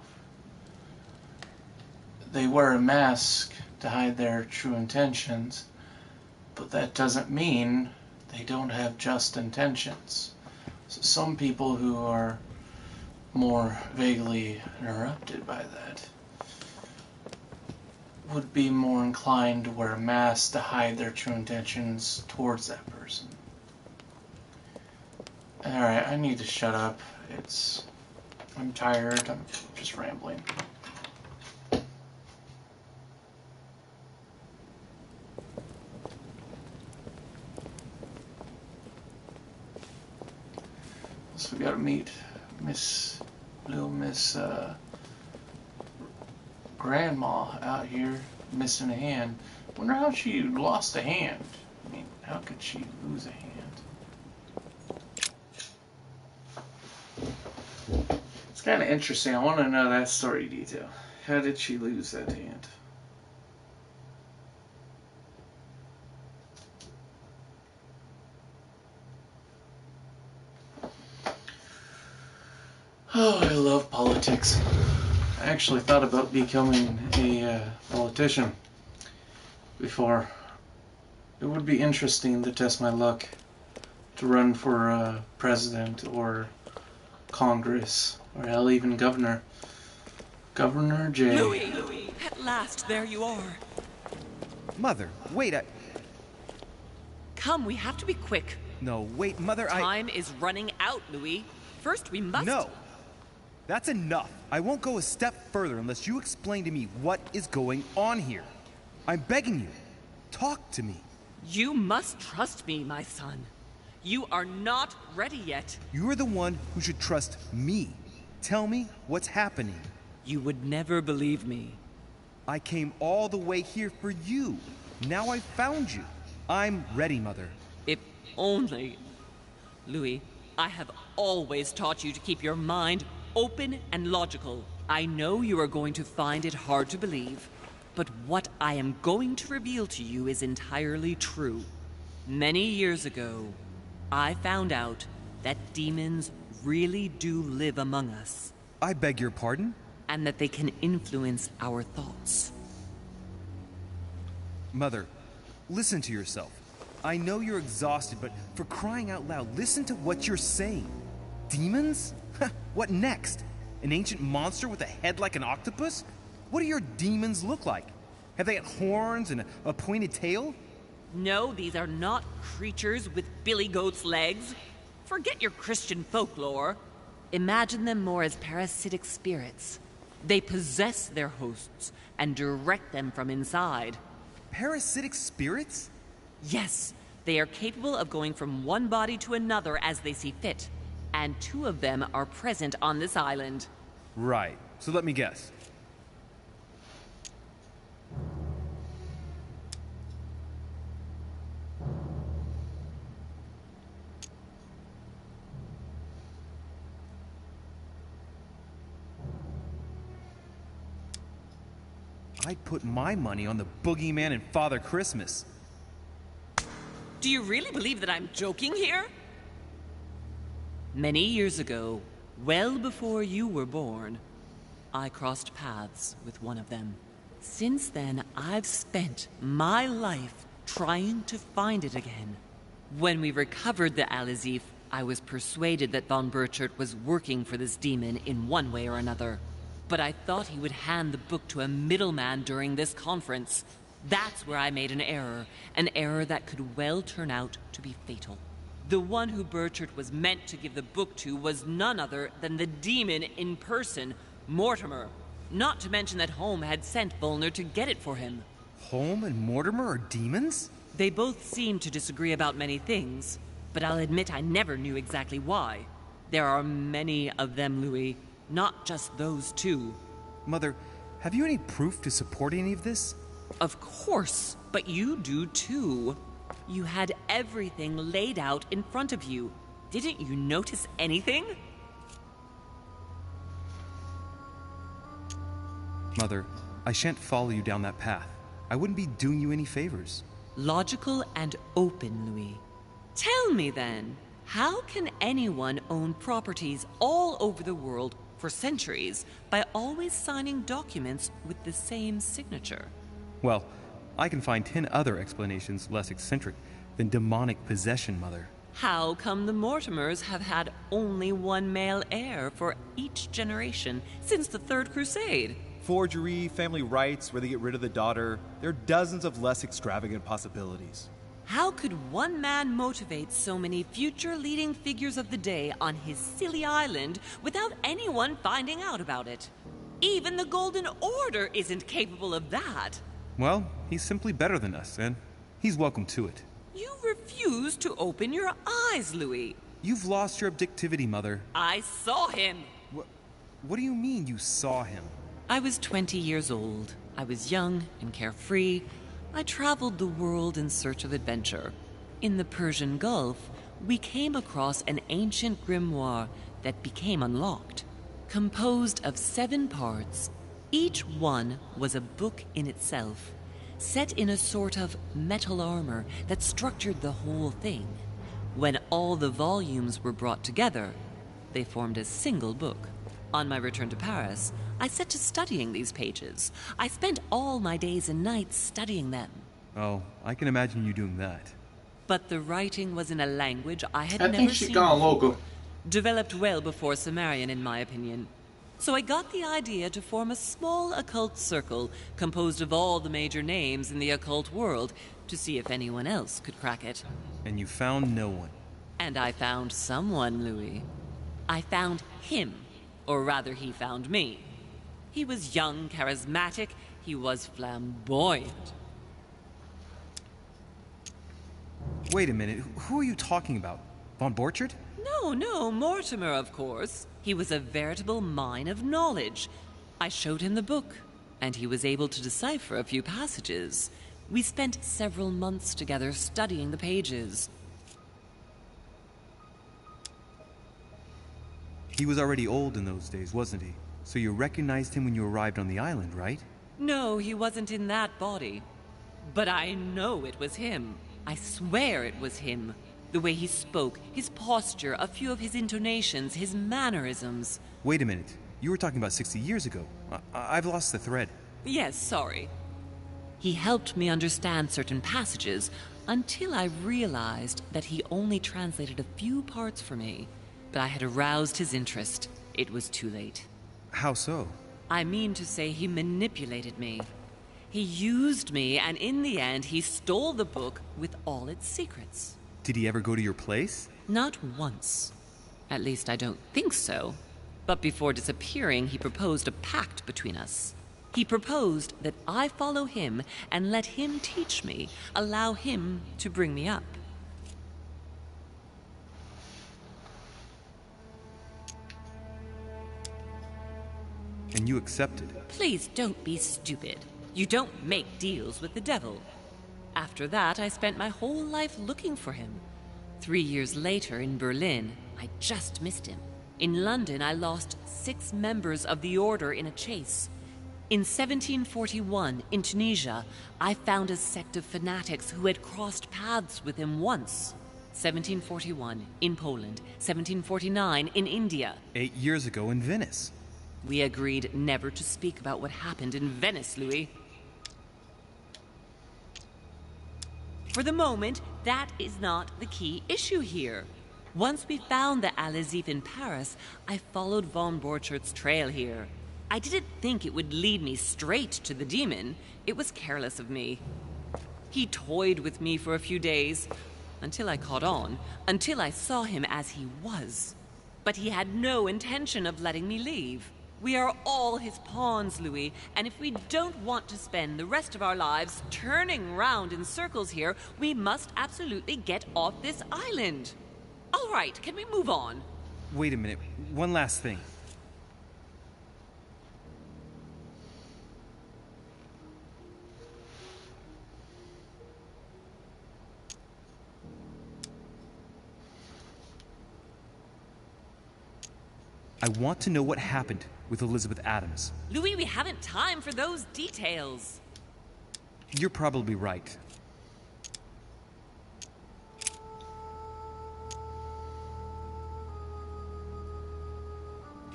[SPEAKER 1] They wear a mask to hide their true intentions, but that doesn't mean they don't have just intentions. So some people who are more vaguely interrupted by that would be more inclined to wear a mask to hide their true intentions towards that person. Alright, I need to shut up. I'm tired. I'm just rambling. So we gotta meet little Miss Grandma out here missing a hand. Wonder how she lost a hand. I mean, how could she lose a hand? It's kind of interesting. I want to know that story detail. How did she lose that hand? Oh, I love politics. I actually thought about becoming a politician before. It would be interesting to test my luck to run for president or Congress or hell, even governor. Governor J.
[SPEAKER 18] Louis! At last, there you are.
[SPEAKER 11] Mother, wait,
[SPEAKER 18] Come, we have to be quick.
[SPEAKER 11] No, wait, Mother,
[SPEAKER 18] Time is running out, Louis. First, we must...
[SPEAKER 11] No! That's enough. I won't go a step further unless you explain to me what is going on here. I'm begging you. Talk to me.
[SPEAKER 18] You must trust me, my son. You are not ready yet.
[SPEAKER 11] You're the one who should trust me. Tell me what's happening.
[SPEAKER 18] You would never believe me.
[SPEAKER 11] I came all the way here for you. Now I've found you. I'm ready, Mother.
[SPEAKER 18] If only... Louis, I have always taught you to keep your mind open and logical. I know you are going to find it hard to believe, but what I am going to reveal to you is entirely true. Many years ago, I found out that demons really do live among us.
[SPEAKER 11] I beg your pardon?
[SPEAKER 18] And that they can influence our thoughts.
[SPEAKER 11] Mother, listen to yourself. I know you're exhausted, but for crying out loud, listen to what you're saying. Demons? What next? An ancient monster with a head like an octopus? What do your demons look like? Have they got horns and a pointed tail?
[SPEAKER 18] No, these are not creatures with billy goat's legs. Forget your Christian folklore. Imagine them more as parasitic spirits. They possess their hosts and direct them from inside.
[SPEAKER 11] Parasitic spirits?
[SPEAKER 18] Yes, they are capable of going from one body to another as they see fit. And 2 of them are present on this island.
[SPEAKER 11] Right. So let me guess. I'd put my money on the Boogeyman and Father Christmas.
[SPEAKER 18] Do you really believe that I'm joking here? Many years ago, well before you were born, I crossed paths with one of them. Since then, I've spent my life trying to find it again. When we recovered the Al-Azif, I was persuaded that von Burchard was working for this demon in one way or another. But I thought he would hand the book to a middleman during this conference. That's where I made an error that could well turn out to be fatal. The one who Burchard was meant to give the book to was none other than the demon in person, Mortimer. Not to mention that Holm had sent Volner to get it for him.
[SPEAKER 11] Holm and Mortimer are demons?
[SPEAKER 18] They both seem to disagree about many things, but I'll admit I never knew exactly why. There are many of them, Louis, not just those 2.
[SPEAKER 11] Mother, have you any proof to support any of this?
[SPEAKER 18] Of course, but you do too. You had everything laid out in front of you. Didn't you notice anything?
[SPEAKER 11] Mother, I shan't follow you down that path. I wouldn't be doing you any favors.
[SPEAKER 18] Logical and open, Louis. Tell me then, how can anyone own properties all over the world for centuries by always signing documents with the same signature?
[SPEAKER 11] Well, I can find 10 other explanations less eccentric than demonic possession, Mother.
[SPEAKER 18] How come the Mortimers have had only one male heir for each generation since the Third Crusade?
[SPEAKER 16] Forgery, family rights, where they get rid of the daughter. There are dozens of less extravagant possibilities.
[SPEAKER 18] How could one man motivate so many future leading figures of the day on his silly island without anyone finding out about it? Even the Golden Order isn't capable of that.
[SPEAKER 11] Well, he's simply better than us, and he's welcome to it.
[SPEAKER 18] You refuse to open your eyes, Louis.
[SPEAKER 11] You've lost your objectivity, Mother.
[SPEAKER 18] I saw him.
[SPEAKER 11] What do you mean you saw him?
[SPEAKER 18] I was 20 years old. I was young and carefree. I traveled the world in search of adventure. In the Persian Gulf, we came across an ancient grimoire that became unlocked. Composed of 7 parts, each one was a book in itself, set in a sort of metal armor that structured the whole thing. When all the volumes were brought together, they formed a single book. On my return to Paris, I set to studying these pages. I spent all my days and nights studying them.
[SPEAKER 11] Oh, I can imagine you doing that.
[SPEAKER 18] But the writing was in a language I had
[SPEAKER 1] I
[SPEAKER 18] never
[SPEAKER 1] think she
[SPEAKER 18] seen
[SPEAKER 1] gone
[SPEAKER 18] before.
[SPEAKER 1] local.
[SPEAKER 18] Developed well before Sumerian, in my opinion. So I got the idea to form a small occult circle composed of all the major names in the occult world to see if anyone else could crack it.
[SPEAKER 11] And you found no one.
[SPEAKER 18] And I found someone, Louis. I found him. Or rather, he found me. He was young, charismatic. He was flamboyant.
[SPEAKER 11] Wait a minute, who are you talking about? Von Borchardt?
[SPEAKER 18] No, Mortimer, of course. He was a veritable mine of knowledge. I showed him the book, and he was able to decipher a few passages. We spent several months together studying the pages.
[SPEAKER 11] He was already old in those days, wasn't he? So you recognized him when you arrived on the island, right?
[SPEAKER 18] No, he wasn't in that body. But I know it was him. I swear it was him. The way he spoke, his posture, a few of his intonations, his mannerisms.
[SPEAKER 11] Wait a minute. You were talking about 60 years ago. I've lost the thread.
[SPEAKER 18] Yes, sorry. He helped me understand certain passages until I realized that he only translated a few parts for me. But I had aroused his interest. It was too late.
[SPEAKER 11] How so?
[SPEAKER 18] I mean to say he manipulated me. He used me, and in the end, he stole the book with all its secrets.
[SPEAKER 11] Did he ever go to your place?
[SPEAKER 18] Not once. At least I don't think so. But before disappearing, he proposed a pact between us. He proposed that I follow him and let him teach me, allow him to bring me up.
[SPEAKER 11] And you accepted.
[SPEAKER 18] Please don't be stupid. You don't make deals with the devil. After that, I spent my whole life looking for him. 3 years later, in Berlin, I just missed him. In London, I lost 6 members of the Order in a chase. In 1741, in Tunisia, I found a sect of fanatics who had crossed paths with him once. 1741, in Poland. 1749, in India.
[SPEAKER 11] 8 years ago in Venice.
[SPEAKER 18] We agreed never to speak about what happened in Venice, Louis. For the moment, that is not the key issue here. Once we found the Al-Azif in Paris, I followed von Borchardt's trail here. I didn't think it would lead me straight to the demon. It was careless of me. He toyed with me for a few days, until I caught on, until I saw him as he was. But he had no intention of letting me leave. We are all his pawns, Louis, and if we don't want to spend the rest of our lives turning round in circles here, we must absolutely get off this island. All right, can we move on?
[SPEAKER 11] Wait a minute. One last thing. I want to know what happened with Elizabeth Adams.
[SPEAKER 18] Louis, we haven't time for those details.
[SPEAKER 11] You're probably right.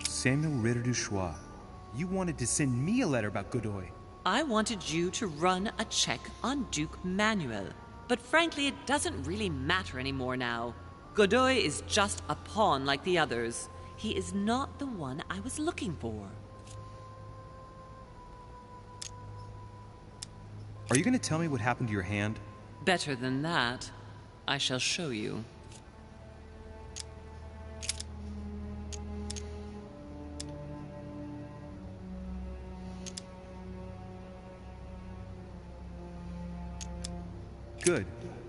[SPEAKER 11] Samuel Ritter du Choix, you wanted to send me a letter about Godoy.
[SPEAKER 18] I wanted you to run a check on Duke Manuel. But frankly, it doesn't really matter anymore now. Godoy is just a pawn like the others. He is not the one I was looking for.
[SPEAKER 11] Are you going to tell me what happened to your hand?
[SPEAKER 18] Better than that. I shall show you.
[SPEAKER 11] Good.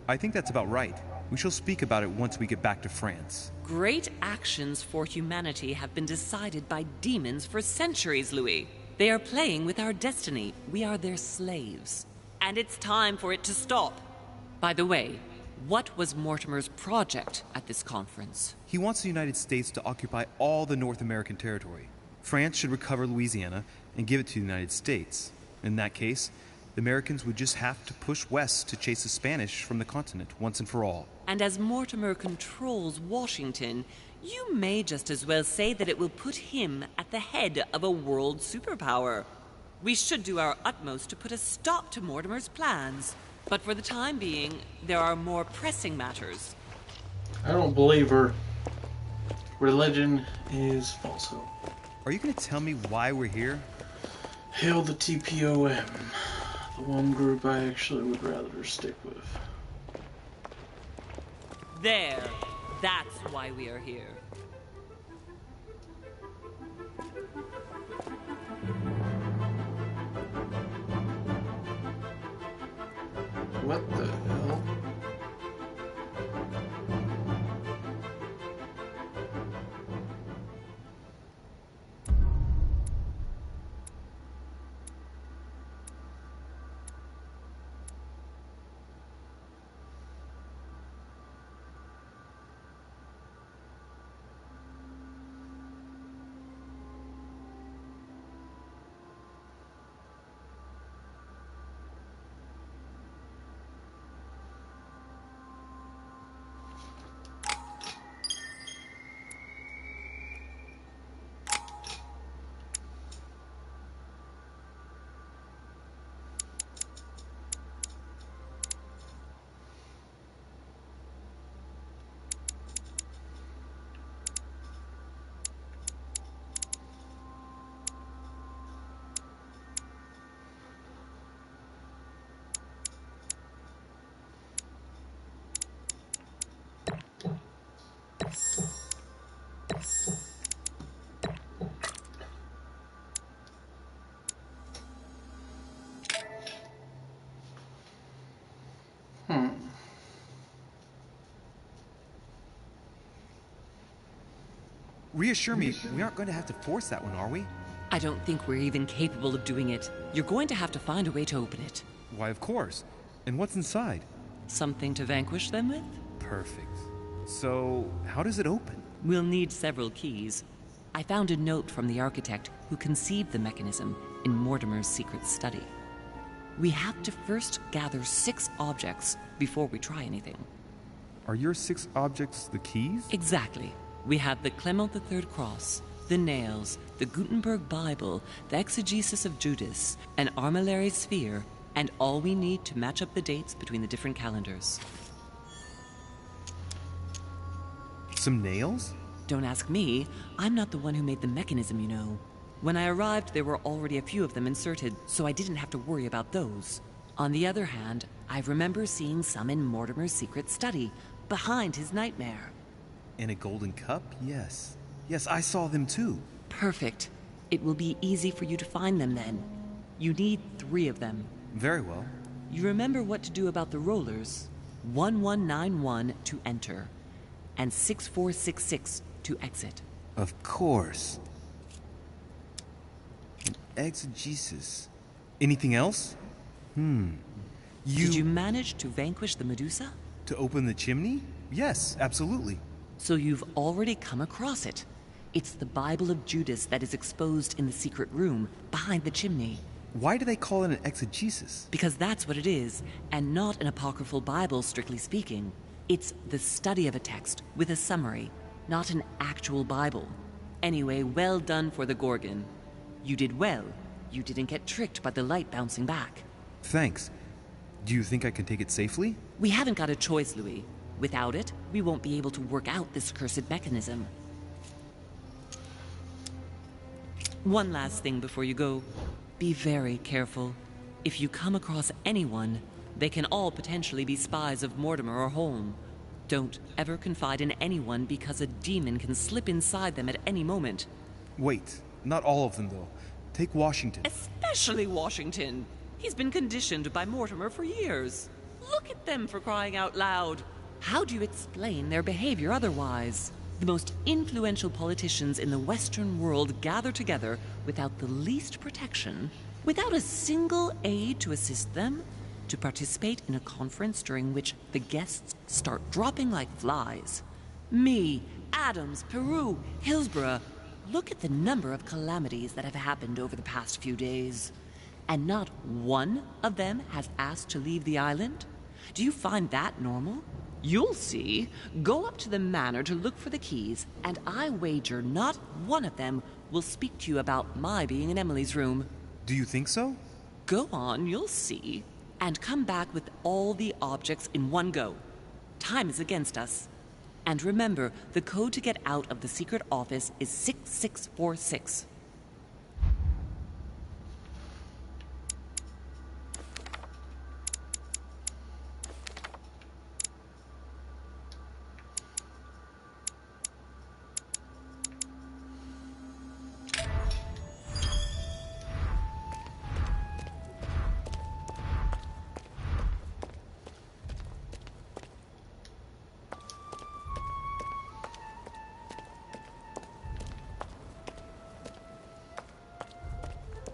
[SPEAKER 11] I think that's about right. We shall speak about it once we get back to France.
[SPEAKER 18] Great actions for humanity have been decided by demons for centuries, Louis. They are playing with our destiny. We are their slaves. And it's time for it to stop. By the way, what was Mortimer's project at this conference?
[SPEAKER 11] He wants the United States to occupy all the North American territory. France should recover Louisiana and give it to the United States. In that case, the Americans would just have to push west to chase the Spanish from the continent once and for all.
[SPEAKER 18] And as Mortimer controls Washington, You may just as well say that it will put him at the head of a world superpower. We should do our utmost to put a stop to Mortimer's plans. But for the time being, there are more pressing matters.
[SPEAKER 1] I don't believe her. Religion is falsehood.
[SPEAKER 11] Are you going to tell me why we're here?
[SPEAKER 1] Hail the TPOM. The one group I actually would rather stick with.
[SPEAKER 18] There. That's why we are here.
[SPEAKER 1] What the hell?
[SPEAKER 11] Reassure me, we aren't going to have to force that one, are we?
[SPEAKER 18] I don't think we're even capable of doing it. You're going to have to find a way to open it.
[SPEAKER 11] Why, of course. And what's inside?
[SPEAKER 18] Something to vanquish them with?
[SPEAKER 11] Perfect. So, how does it open?
[SPEAKER 18] We'll need several keys. I found a note from the architect who conceived the mechanism in Mortimer's secret study. We have to first gather 6 objects before we try anything.
[SPEAKER 11] Are your 6 objects the keys?
[SPEAKER 18] Exactly. We have the Clement III cross, the nails, the Gutenberg Bible, the exegesis of Judas, an armillary sphere, and all we need to match up the dates between the different calendars.
[SPEAKER 11] Some nails?
[SPEAKER 18] Don't ask me. I'm not the one who made the mechanism, you know. When I arrived, there were already a few of them inserted, so I didn't have to worry about those. On the other hand, I remember seeing some in Mortimer's secret study, behind his nightmare.
[SPEAKER 11] In a golden cup? Yes. Yes, I saw them too.
[SPEAKER 18] Perfect. It will be easy for you to find them then. You need 3 of them.
[SPEAKER 11] Very well.
[SPEAKER 18] You remember what to do about the rollers. 1191 to enter, and 6466 to exit.
[SPEAKER 11] Of course. An exegesis. Anything else?
[SPEAKER 18] Did you manage to vanquish the Medusa?
[SPEAKER 11] To open the chimney? Yes, absolutely.
[SPEAKER 18] So you've already come across it. It's the Bible of Judas that is exposed in the secret room behind the chimney.
[SPEAKER 11] Why do they call it an exegesis?
[SPEAKER 18] Because that's what it is, and not an apocryphal Bible, strictly speaking. It's the study of a text with a summary, not an actual Bible. Anyway, well done for the Gorgon. You did well. You didn't get tricked by the light bouncing back.
[SPEAKER 11] Thanks. Do you think I can take it safely?
[SPEAKER 18] We haven't got a choice, Louis. Without it, we won't be able to work out this cursed mechanism. One last thing before you go. Be very careful. If you come across anyone, they can all potentially be spies of Mortimer or Holm. Don't ever confide in anyone because a demon can slip inside them at any moment.
[SPEAKER 11] Wait, not all of them though. Take Washington.
[SPEAKER 18] Especially Washington. He's been conditioned by Mortimer for years. Look at them, for crying out loud. How do you explain their behavior otherwise? The most influential politicians in the Western world gather together without the least protection, without a single aid to assist them, to participate in a conference during which the guests start dropping like flies. Me, Adams, Peru, Hillsborough. Look at the number of calamities that have happened over the past few days. And not one of them has asked to leave the island? Do you find that normal? You'll see. Go up to the manor to look for the keys, and I wager not one of them will speak to you about my being in Emily's room.
[SPEAKER 11] Do you think so?
[SPEAKER 18] Go on, you'll see. And come back with all the objects in one go. Time is against us. And remember, the code to get out of the secret office is 6646.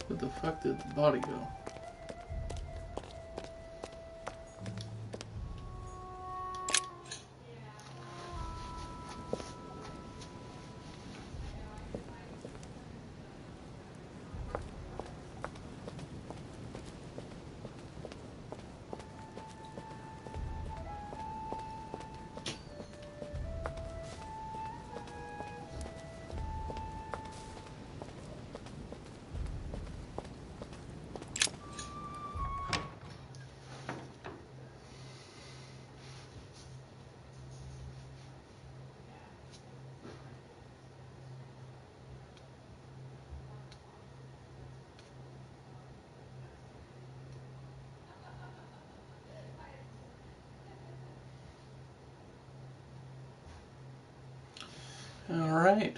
[SPEAKER 1] Where the fuck did the body go? All right.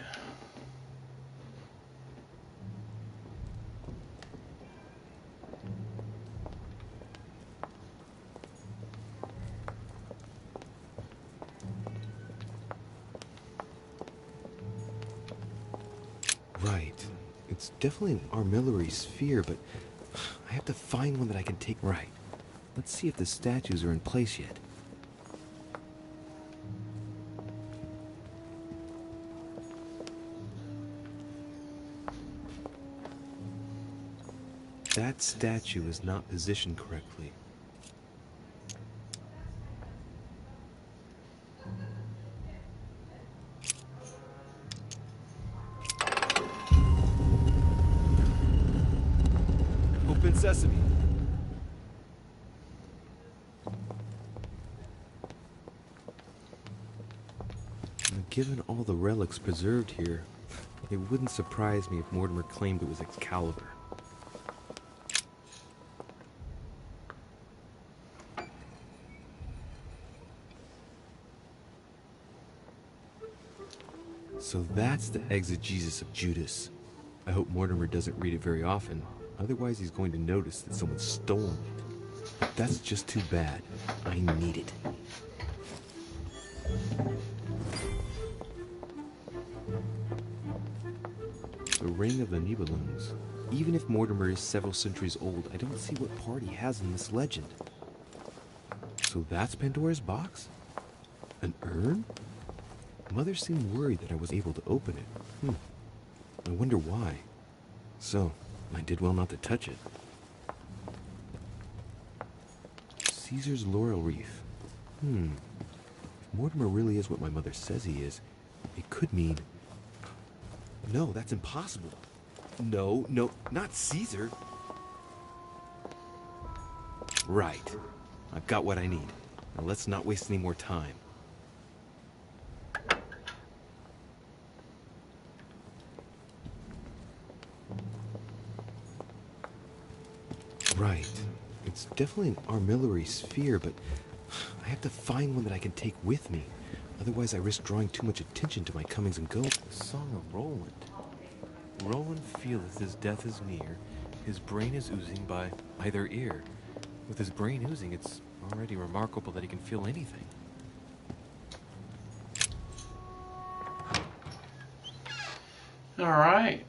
[SPEAKER 2] Right. It's definitely an armillary sphere, but I have to find one that I can take right. Let's see if the statues are in place yet. That statue is not positioned correctly.
[SPEAKER 16] Open sesame.
[SPEAKER 2] Given all the relics preserved here, it wouldn't surprise me if Mortimer claimed it was Excalibur. So that's the exegesis of Judas. I hope Mortimer doesn't read it very often, otherwise he's going to notice that someone's stolen it. But that's just too bad. I need it. The Ring of the Nibelungs. Even if Mortimer is several centuries old, I don't see what part he has in this legend. So that's Pandora's box? An urn? Mother seemed worried that I was able to open it. I wonder why. So, I did well not to touch it. Caesar's laurel wreath. If Mortimer really is what my mother says he is, it could mean... No, that's impossible. No, not Caesar. Right. I've got what I need. Now let's not waste any more time. Right. It's definitely an armillary sphere, but I have to find one that I can take with me. Otherwise, I risk drawing too much attention to my comings and goings. The Song of Roland. Roland feeleth his death is near. His brain is oozing by either ear. With his brain oozing, it's already remarkable that he can feel anything.
[SPEAKER 1] All right.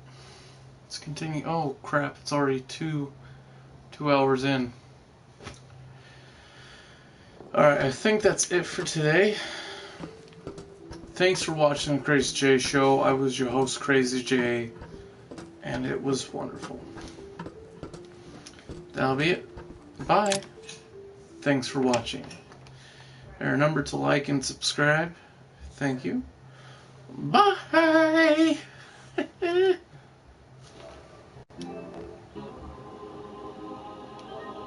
[SPEAKER 1] Let's continue. Oh crap! It's already two hours in. All right. I think that's it for today. Thanks for watching the Crazy J Show. I was your host, Crazy J, and it was wonderful. That'll be it. Bye. Thanks for watching. remember to like and subscribe. Thank you. Bye!